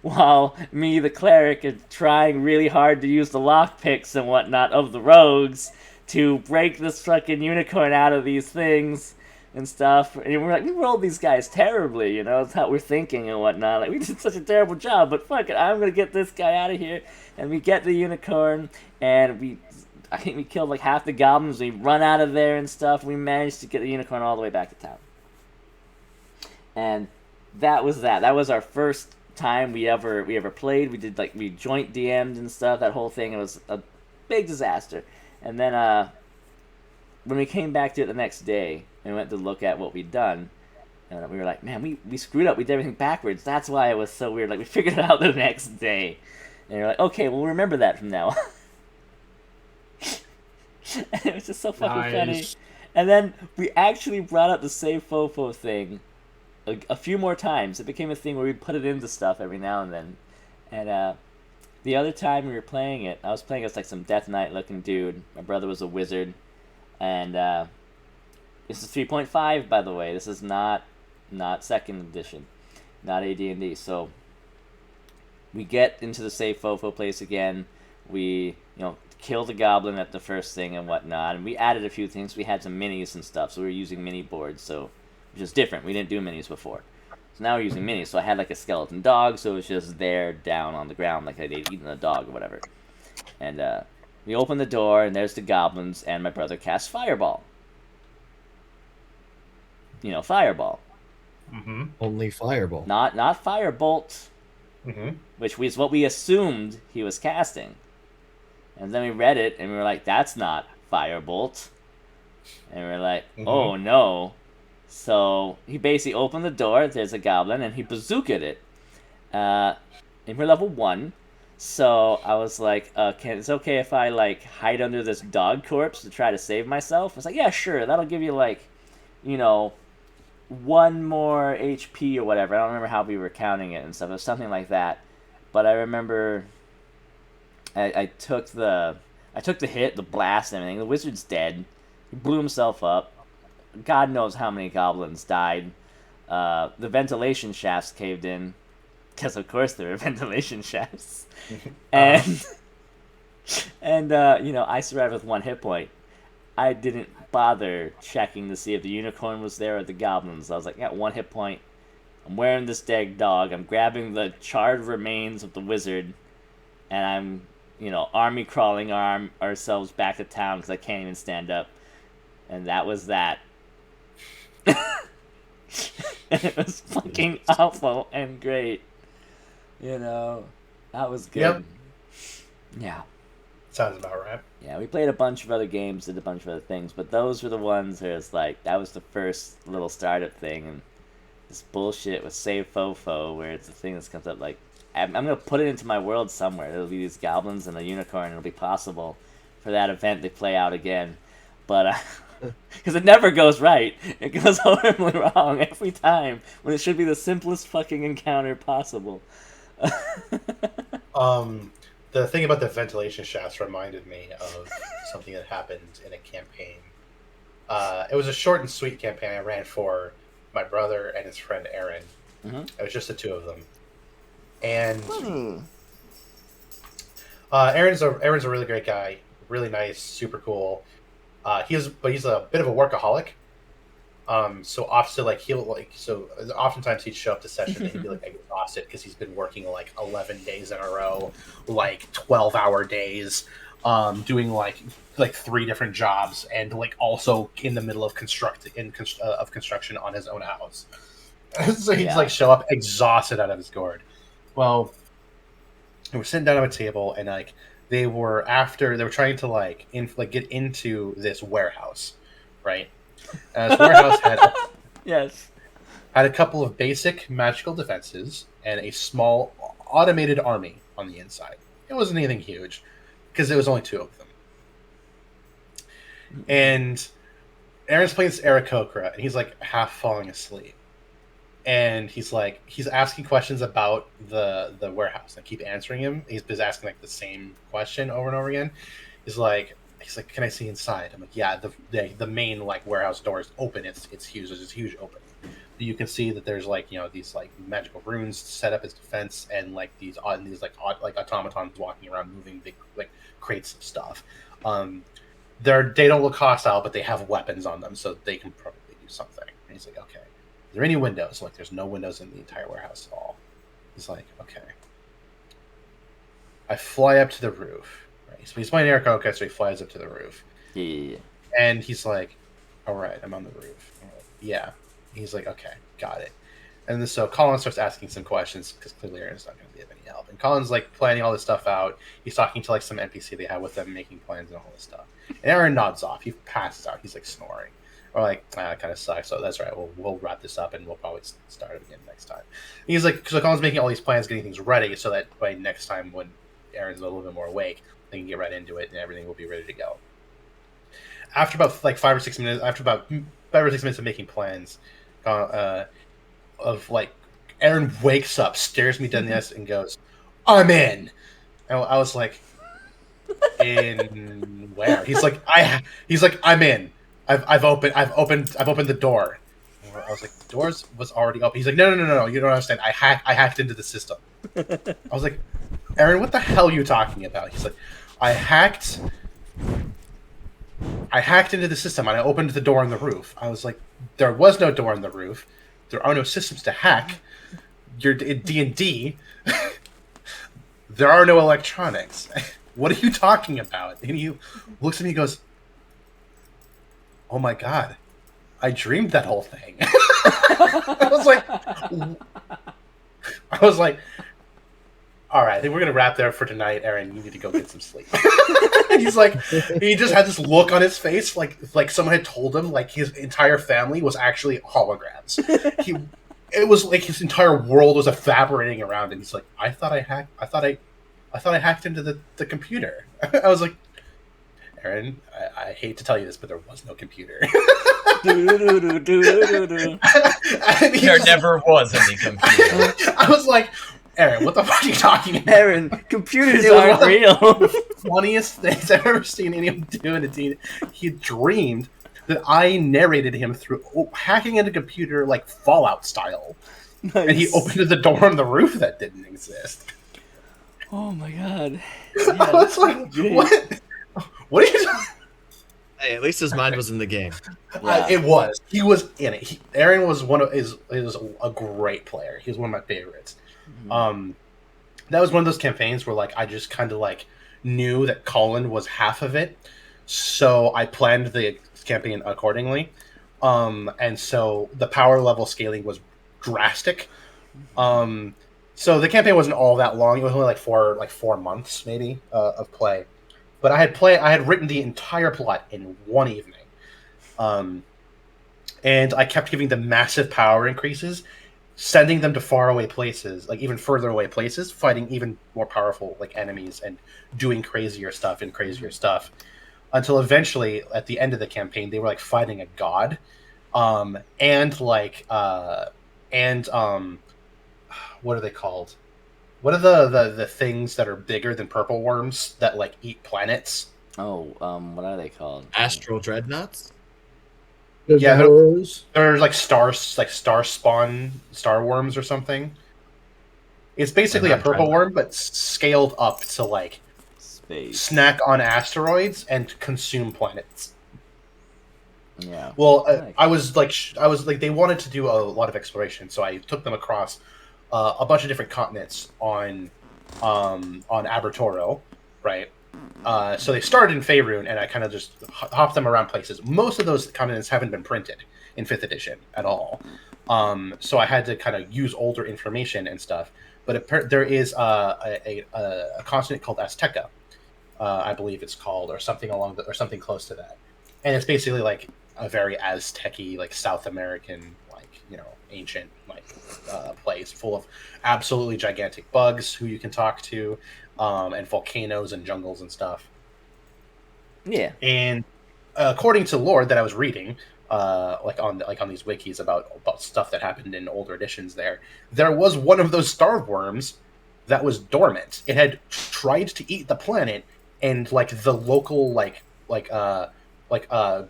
while me, the cleric, is trying really hard to use the lockpicks and whatnot of the rogues to break this fucking unicorn out of these things and stuff. And we're like, we rolled these guys terribly, that's how we're thinking and whatnot. Like, we did such a terrible job, but fuck it, I'm gonna get this guy out of here. And we get the unicorn, and I think we killed like half the goblins. We run out of there and stuff. We managed to get the unicorn all the way back to town. And that was that. That was our first time we ever played. We did we joint DM'd and stuff. That whole thing, it was a big disaster. And then when we came back to it the next day and went to look at what we'd done, and we were like, man, we screwed up. We did everything backwards. That's why it was so weird. Like, we figured it out the next day. And you're like, okay, we'll remember that from now on. And it was just so fucking funny. And then we actually brought up the save fofo thing a few more times. It became a thing where we'd put it into stuff every now and then. And the other time we were playing it, I was playing as like some Death Knight looking dude. My brother was a wizard. And this is 3.5, by the way. This is not 2nd edition. Not AD&D. So we get into the save fofo place again. We, kill the goblin at the first thing and whatnot. And we added a few things. We had some minis and stuff. So we were using mini boards. So, which is different. We didn't do minis before. So now we're using minis. So I had like a skeleton dog. So it was just there down on the ground like they'd eaten a dog or whatever. And we open the door and there's the goblins. And my brother casts Fireball. Fireball. Mm-hmm. Only fireball. Not Firebolt. Mm-hmm. Which was what we assumed he was casting. And then we read it, and we were like, that's not Firebolt. And we were like, oh no. So he basically opened the door, there's a goblin, and he bazookaed it. And we're level 1. So I was like, it's okay if I hide under this dog corpse to try to save myself? I was like, yeah, sure, that'll give you 1 more HP or whatever. I don't remember how we were counting it and stuff. It was something like that. But I remember I took the hit, the blast and everything. The wizard's dead. He blew himself up. God knows how many goblins died. The ventilation shafts caved in. Because of course there were ventilation shafts. And I survived with 1 hit point. I didn't bother checking to see if the unicorn was there or the goblins. I was like, yeah, 1 hit point. I'm wearing this dead dog. I'm grabbing the charred remains of the wizard, and I'm, army crawling ourselves back to town because I can't even stand up. And that was that. And it was fucking awful and great. That was good. Yep. Yeah. Sounds about right. Yeah, we played a bunch of other games, did a bunch of other things, but those were the ones where it's like, that was the first little startup thing, and this bullshit with Save Fofo, where it's the thing that comes up like, I'm going to put it into my world somewhere. It'll be these goblins and a unicorn, it'll be possible for that event to play out again. But, because it never goes right. It goes horribly wrong every time, when it should be the simplest fucking encounter possible. The thing about the ventilation shafts reminded me of something that happened in a campaign. It was a short and sweet campaign I ran for my brother and his friend Aaron. Mm-hmm. It was just the two of them. And Aaron's a really great guy, really nice, super cool. He's a bit of a workaholic. So oftentimes he'd show up to session and he'd be like exhausted because he's been working like 11 days in a row, like 12-hour days, doing like 3 different jobs, and like also in the middle of construction on his own house. So he'd like show up exhausted out of his gourd. Well, we were sitting down at a table, and like they were trying to get into this warehouse, right? This warehouse had a couple of basic magical defenses and a small automated army on the inside. It wasn't anything huge because there was only 2 of them. And Aaron's playing this Aarakocra, and he's like half falling asleep. And he's asking questions about the warehouse. I keep answering him. He's been asking like the same question over and over again. He's like, can I see inside? I'm like, yeah, the main like warehouse door is open. It's huge. There's this huge opening. You can see that there's these like magical runes set up as defense, and like these automatons walking around moving big like crates of stuff. They don't look hostile, but they have weapons on them, so they can probably do something. And he's like, okay. Are there any windows? Like, there's no windows in the entire warehouse at all. He's like, okay. I fly up to the roof. Right? So he's playing Aarakocra, so he flies up to the roof. Yeah. And he's like, all right, I'm on the roof. I'm like, yeah. He's like, okay, got it. And then, so Colin starts asking some questions, because clearly Aaron's not going to be of any help. And Colin's like planning all this stuff out. He's talking to like some NPC they have with them, making plans and all this stuff. And Aaron nods off. He passes out. He's like snoring. Or like, it kind of sucks. So that's right. We'll wrap this up, and we'll probably start it again next time. And he's like, so Colin's making all these plans, getting things ready, so that by next time when Aaron's a little bit more awake, they can get right into it, and everything will be ready to go. After about 5 or 6 minutes, of making plans, Aaron wakes up, stares me dead in the eyes, and goes, "I'm in." And I was like, "In where?" He's like, "I'm in. I've opened the door." I was like, "The doors was already open." He's like, "No, you don't understand. I hacked into the system." I was like, "Aaron, what the hell are you talking about?" He's like, I hacked into the system, and I opened the door on the roof." I was like, "There was no door on the roof. There are no systems to hack. You're in D&D. There are no electronics. What are you talking about?" And he looks at me and goes, "Oh my god, I dreamed that whole thing." I was like, "All right, I think we're gonna wrap there for tonight, Aaron. You need to go get some sleep." He's like, he just had this look on his face, like someone had told him like his entire family was actually holograms. It was like his entire world was evaporating around him. He's like, I thought I hacked into the computer." I was like, "Aaron, I hate to tell you this, but there was no computer." There never was any computer. I was like, "Aaron, what the fuck are you talking about?" Aaron, computers aren't real. Funniest things I've ever seen anyone do in a D&D. He dreamed that I narrated him through hacking into a computer like Fallout style. Nice. And he opened the door on the roof that didn't exist. Oh my god. I was like, what? What are you doing? Hey, at least his mind was in the game. Yeah. It was. He was in it. Aaron was is a great player. He was one of my favorites. Um, that was one of those campaigns where like I just kind of like knew that Colin was half of it, so I planned the campaign accordingly. And so the power level scaling was drastic. Um, so the campaign wasn't all that long. It was only like 4 months maybe of play. But I had written the entire plot in one evening. Um, and I kept giving them massive power increases, sending them to faraway places, like even further away places, fighting even more powerful like enemies and doing crazier stuff and crazier stuff. Until eventually, at the end of the campaign, they were like fighting a god, and like and what are they called? What are the things that are bigger than purple worms that like eat planets? Oh, what are they called? Astral dreadnoughts. Yeah, The horrors. they're like star spawn star worms or something. It's I've basically a not tried purple that. worm, but scaled up to like Space. snack on asteroids and consume planets. Yeah. Well, Like- I was like, they wanted to do a lot of exploration, so I took them across a bunch of different continents on Abertoro, right? So they started in Faerun, and I kind of just hopped them around places. Most of those continents haven't been printed in fifth edition at all, so I had to kind of use older information and stuff. But there is a continent called Azteca, I believe it's called, or something or something close to that, and it's basically like a very Aztec-y, like South American, like ancient like place full of absolutely gigantic bugs who you can talk to, and volcanoes and jungles and stuff. Yeah. And according to lore that I was reading, like on these wikis about stuff that happened in older editions, there was one of those star worms that was dormant. It had tried to eat the planet, and like the local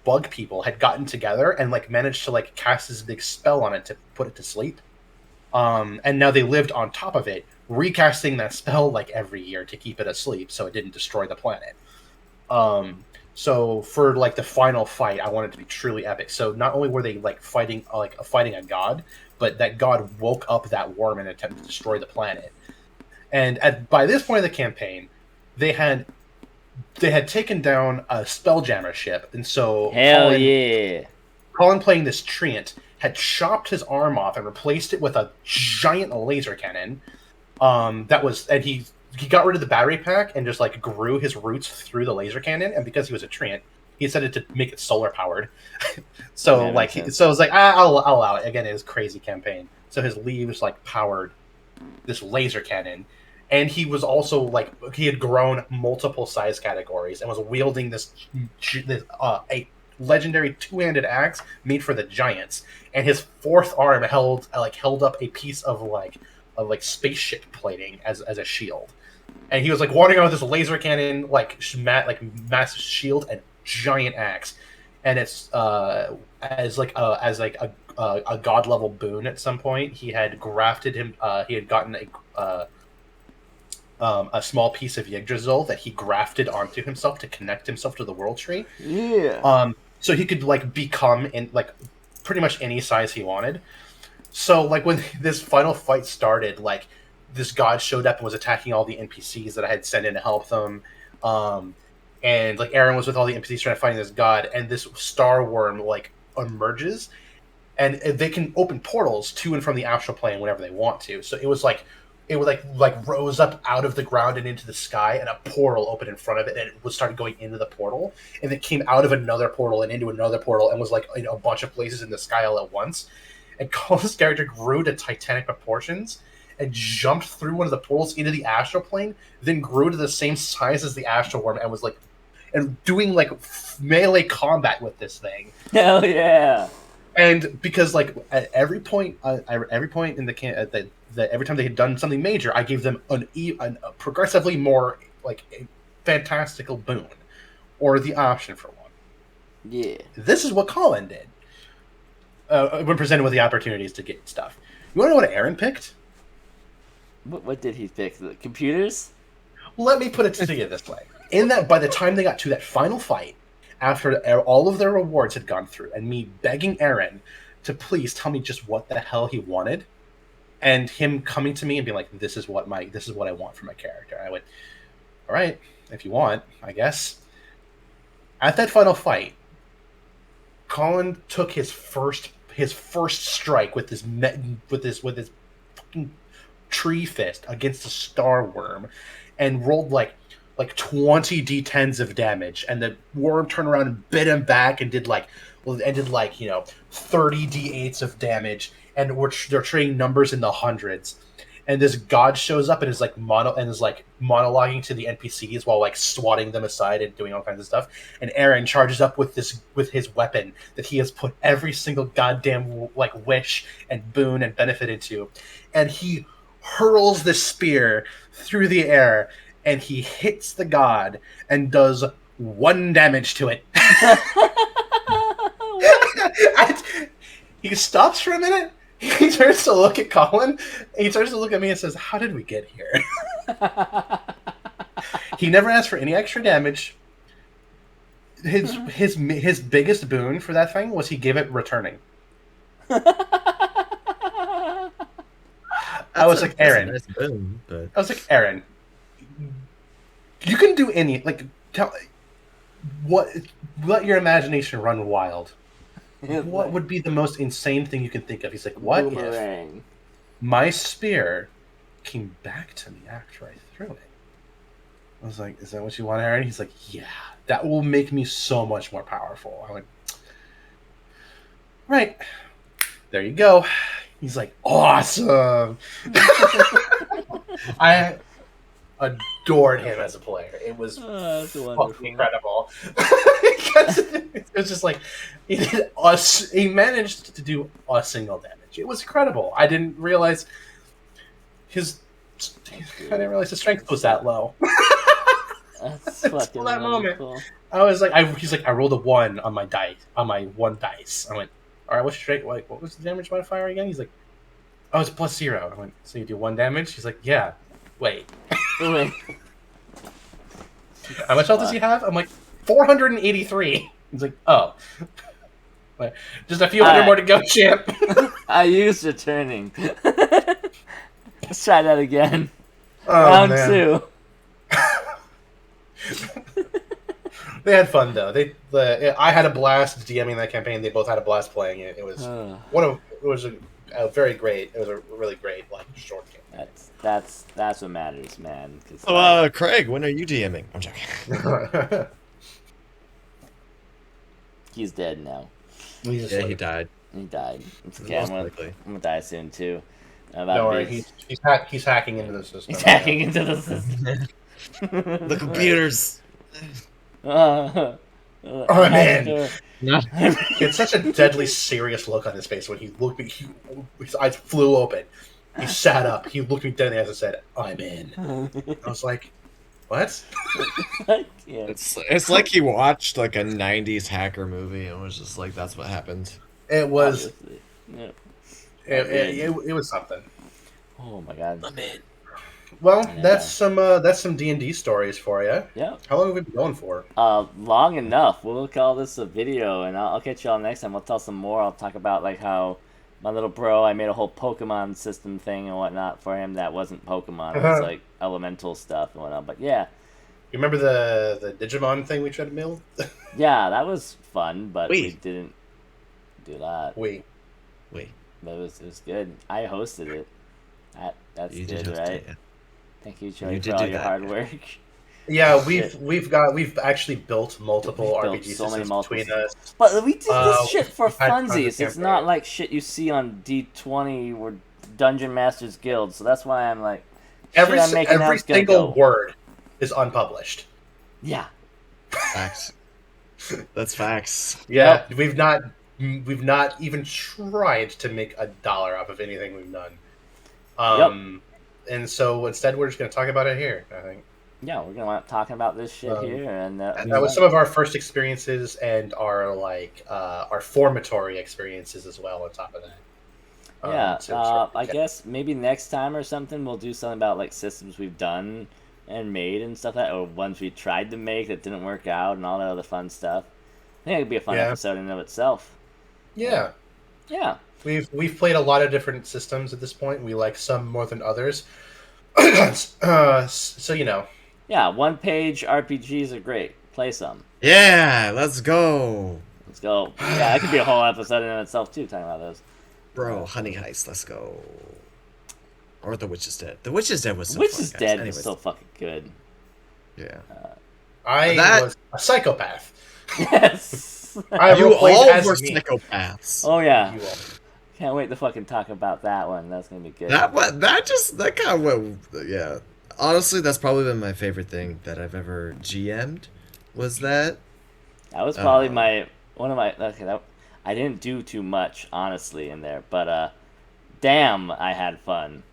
bug people had gotten together and like managed to like cast this big spell on it to put it to sleep. And now they lived on top of it, recasting that spell like every year to keep it asleep so it didn't destroy the planet. So for like the final fight, I wanted it to be truly epic. So not only were they like fighting a god, but that god woke up that worm in an attempt to destroy the planet. And by this point of the campaign, they had taken down a spelljammer ship, and so Hell yeah. Colin, playing this treant, had chopped his arm off and replaced it with a giant laser cannon. And he got rid of the battery pack and just like grew his roots through the laser cannon. And because he was a treant, he decided to make it solar powered. So Yeah, like, makes sense. so I was like, I'll allow it. Again, it was a crazy campaign. So his leaves like powered this laser cannon, and he was also like he had grown multiple size categories and was wielding a legendary two-handed axe made for the giants, and his fourth arm held up a piece of spaceship plating as a shield, and he was like wandering around with this laser cannon massive shield and giant axe, and it's as a god level boon at some point he had grafted him. He had gotten a small piece of Yggdrasil that he grafted onto himself to connect himself to the world tree. Yeah. So he could like become in like pretty much any size he wanted. So like when this final fight started, like this god showed up and was attacking all the NPCs that I had sent in to help them. And like Aaron was with all the NPCs trying to find this god, and this star worm like emerges, and they can open portals to and from the astral plane whenever they want to. So it was like it would like rose up out of the ground and into the sky, and a portal opened in front of it, and it was started going into the portal, and it came out of another portal and into another portal, and was like in a bunch of places in the sky all at once. And Colin's character grew to titanic proportions and jumped through one of the portals into the astral plane, then grew to the same size as the astral worm, and was like and doing like melee combat with this thing. Hell yeah. And because like at every point in the every time they had done something major, I gave them a progressively more like a fantastical boon, or the option for one. Yeah. This is what Colin did when presented with the opportunities to get stuff. You want to know what Aaron picked? What did he pick? The computers? Let me put it to you this way: in that, by the time they got to that final fight, after all of their rewards had gone through, and me begging Aaron to please tell me just what the hell he wanted, and him coming to me and being like, this is what I want for my character. I went, all right, if you want, I guess. At that final fight, Colin took his first strike with his fucking tree fist against a star worm, and rolled like 20 d10s of damage, and the worm turned around and bit him back and did 30 d8s of damage, and they're trading numbers in the hundreds. And this god shows up and is monologuing to the NPCs while like swatting them aside and doing all kinds of stuff. And Aaron charges up with his weapon that he has put every single goddamn like wish and boon and benefit into, and he hurls the spear through the air, and he hits the god and does 1 damage to it. He stops for a minute. He turns to look at Colin. He turns to look at me and says, "How did we get here?" He never asked for any extra damage. His biggest boon for that thing was he gave it returning. I was like, Aaron. Nice boom, but... I was like, Aaron, you can do any let your imagination run wild. What would be the most insane thing you can think of? He's like, what Boomerang. if my spear came back to me after I threw it? I was like, is that what you want, Aaron? He's like, yeah, that will make me so much more powerful. I went, right, there you go. He's like, awesome. I adored him as a player. It was fucking incredible. It was just like he managed to do a single damage. It was incredible. I didn't realize his strength was that low. That's fucking that moment. cool. I was like, he's like, I rolled a 1 on my one dice. I went, all right, what's your strength? Like, what was the damage modifier again? He's like, oh, it's +0. I went, so you do 1 damage? He's like, yeah. Wait. Wait. How much health does he have? I'm like, 483. He's like, oh. Just a few hundred more to go, champ. I used returning. Let's try that again. Oh, Round man. 2. They had fun though. I had a blast DMing that campaign. They both had a blast playing it. It was a very great. It was a really great short campaign. That's what matters, man. Craig, when are you DMing? I'm joking. He's dead now. Yeah, he died. He died. It's okay. I'm gonna die soon too. Don't worry. He's hacking into the system. He's hacking into the system. The computers. Oh man! He had such a deadly serious look on his face when he looked at me. His eyes flew open. He sat up. He looked me dead in the eyes and said, "I'm in." I was like, "What?" It's like he watched like a '90s hacker movie and was just like, "That's what happened." It was. Yeah. It was something. Oh my god! I'm in. Well, that's some D&D stories for you. Yeah. How long have we been going for? Long enough. We'll call this a video, and I'll catch y'all next time. We'll tell some more. I'll talk about how my little bro, I made a whole Pokemon system thing and whatnot for him that wasn't Pokemon. It was like elemental stuff and whatnot. But yeah. You remember the Digimon thing we tried to build? Yeah, that was fun, but we didn't do that. Wait. But it was good. I hosted it. That's you good, right? It, yeah. Thank you, Joey, for all your hard work. Yeah, we've actually built multiple RPG systems between us. But we did this shit for funsies. It's not like shit you see on D20 or Dungeon Masters Guild. So that's why I'm like, every single word is unpublished. Yeah. Facts. That's facts. Yeah, we've not even tried to make $1 off of anything we've done. And so instead, we're just going to talk about it here, I think. Yeah, we're going to talk about this shit here. And that was some of our first experiences and our formatory experiences as well on top of that. I guess maybe next time or something, we'll do something about systems we've done and made and stuff like that, or ones we tried to make that didn't work out and all that other fun stuff. think it could be a fun Yeah. episode in and of itself. Yeah. Yeah. We've played a lot of different systems at this point. We like some more than others. So Yeah, one-page RPGs are great. Play some. Yeah, let's go. Let's go. Yeah, that could be a whole episode in and of itself, too, talking about those. Bro, Honey Heist, let's go. Or The Witch is Dead. The Witch is Dead was so Witch fun, is guys. Dead Anyways, was so fucking good. yeah. I was a psychopath. Yes! I You roleplayed all as were me. psychopaths. Oh, yeah. You all. Can't wait to fucking talk about that one. That's gonna be good. That kind of went, yeah. Honestly, that's probably been my favorite thing that I've ever GM'd. Was that? That was probably I didn't do too much, honestly, in there, but damn, I had fun.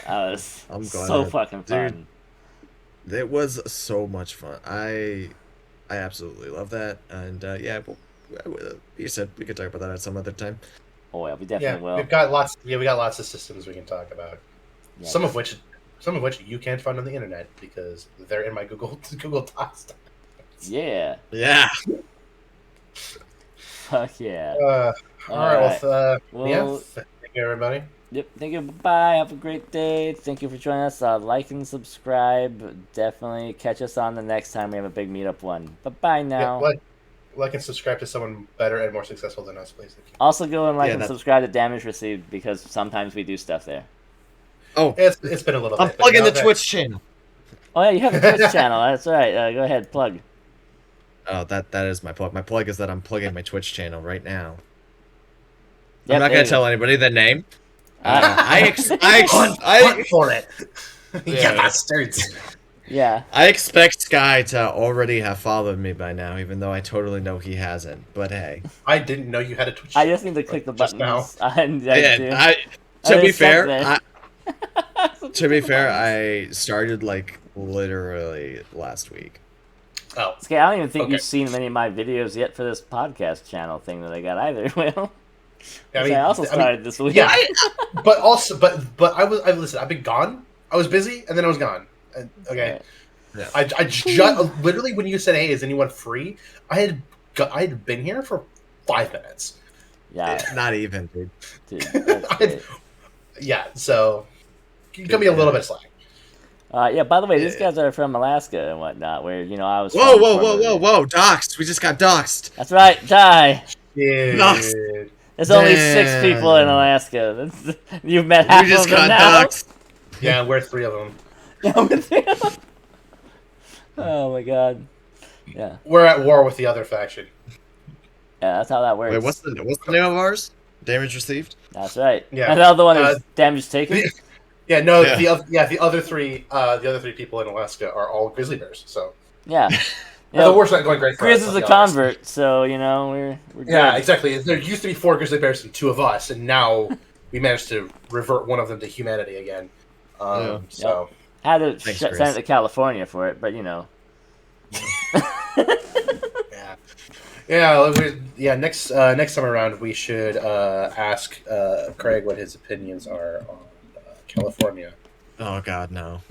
That was I'm glad. so fucking fun. Dude, it was so much fun. I absolutely love that, and yeah, you said we could talk about that at some other time. Oh yeah, we Yeah, definitely will. we've got lots. Yeah, we got lots of systems we can talk about. Yeah. Some of which you can't find on the internet because they're in my Google Docs. Yeah. Yeah. Fuck yeah. All right. Yeah. Well, Thank you, everybody. Yep. Thank you. Bye. Have a great day. Thank you for joining us. Like and subscribe. Definitely catch us on the next time we have a big meetup one. Bye now. Yeah, like and subscribe to someone better and more successful than us, please. Thank you. Also go and Yeah, and subscribe to Damage Received because sometimes we do stuff there. Oh, It's been a little I'm bit. but plugging now the that- Twitch channel. Oh yeah, you have a Twitch channel. That's right. Go ahead, plug. Oh, that is my plug. My plug is that I'm plugging my Twitch channel right now. Yep, I'm not there gonna you tell anybody the name. go. Hunt for it. Yeah. Bastards. Yeah. I expect Sky to already have followed me by now, even though I totally know he hasn't. But hey, I didn't know you had a Twitch. I just need to click the Just buttons. now. And yeah, Oh, to be it's stuck fair, there. I started like literally last week. Oh, Okay, I don't even think Okay. you've seen many of my videos yet for this podcast channel thing that I got either. Well, I I also started this week. Yeah, but listen. I've been gone. I was busy, and then I was gone. Okay. Yeah. I just literally when you said, "Hey, is anyone free?" I had been here for 5 minutes. Yeah, Not even, dude. dude. That's great. Yeah, so you give me a little bit of slack. Yeah, by the way, these guys are from Alaska and whatnot, where, I was Whoa, from whoa, whoa, formerly. whoa, whoa! Doxed. We just got doxed. That's right, die. Nice. Dude. There's only 6 people in Alaska. You've met half We just of them got now. doxed. Yeah, we're 3 of them. Yeah, with you. Oh my god. Yeah. We're at war with the other faction. Yeah, that's how that works. Wait, what's the name of ours? Damage received. That's right. Yeah. And the other one is damage taken. Yeah, no, Yeah. the other 3 people in Alaska are all grizzly bears. So Yeah. the war's not going great for Grizz us. is I'll a be honest. convert, so we're Yeah, good. exactly. There used to be 4 grizzly bears and 2 of us, and now we managed to revert one of them to humanity again. Yeah. So Had to Thanks, send Chris. it to California for it, but yeah. Next time around, we should ask Craig what his opinions are on California. Oh God, no.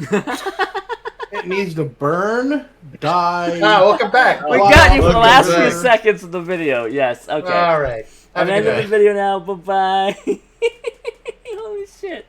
It needs to burn, die. Welcome back. we Wow, got you for the look last at few that. seconds of the video. Yes, okay. All right. I'm Have a good ending the night. video now. Bye bye. Holy shit.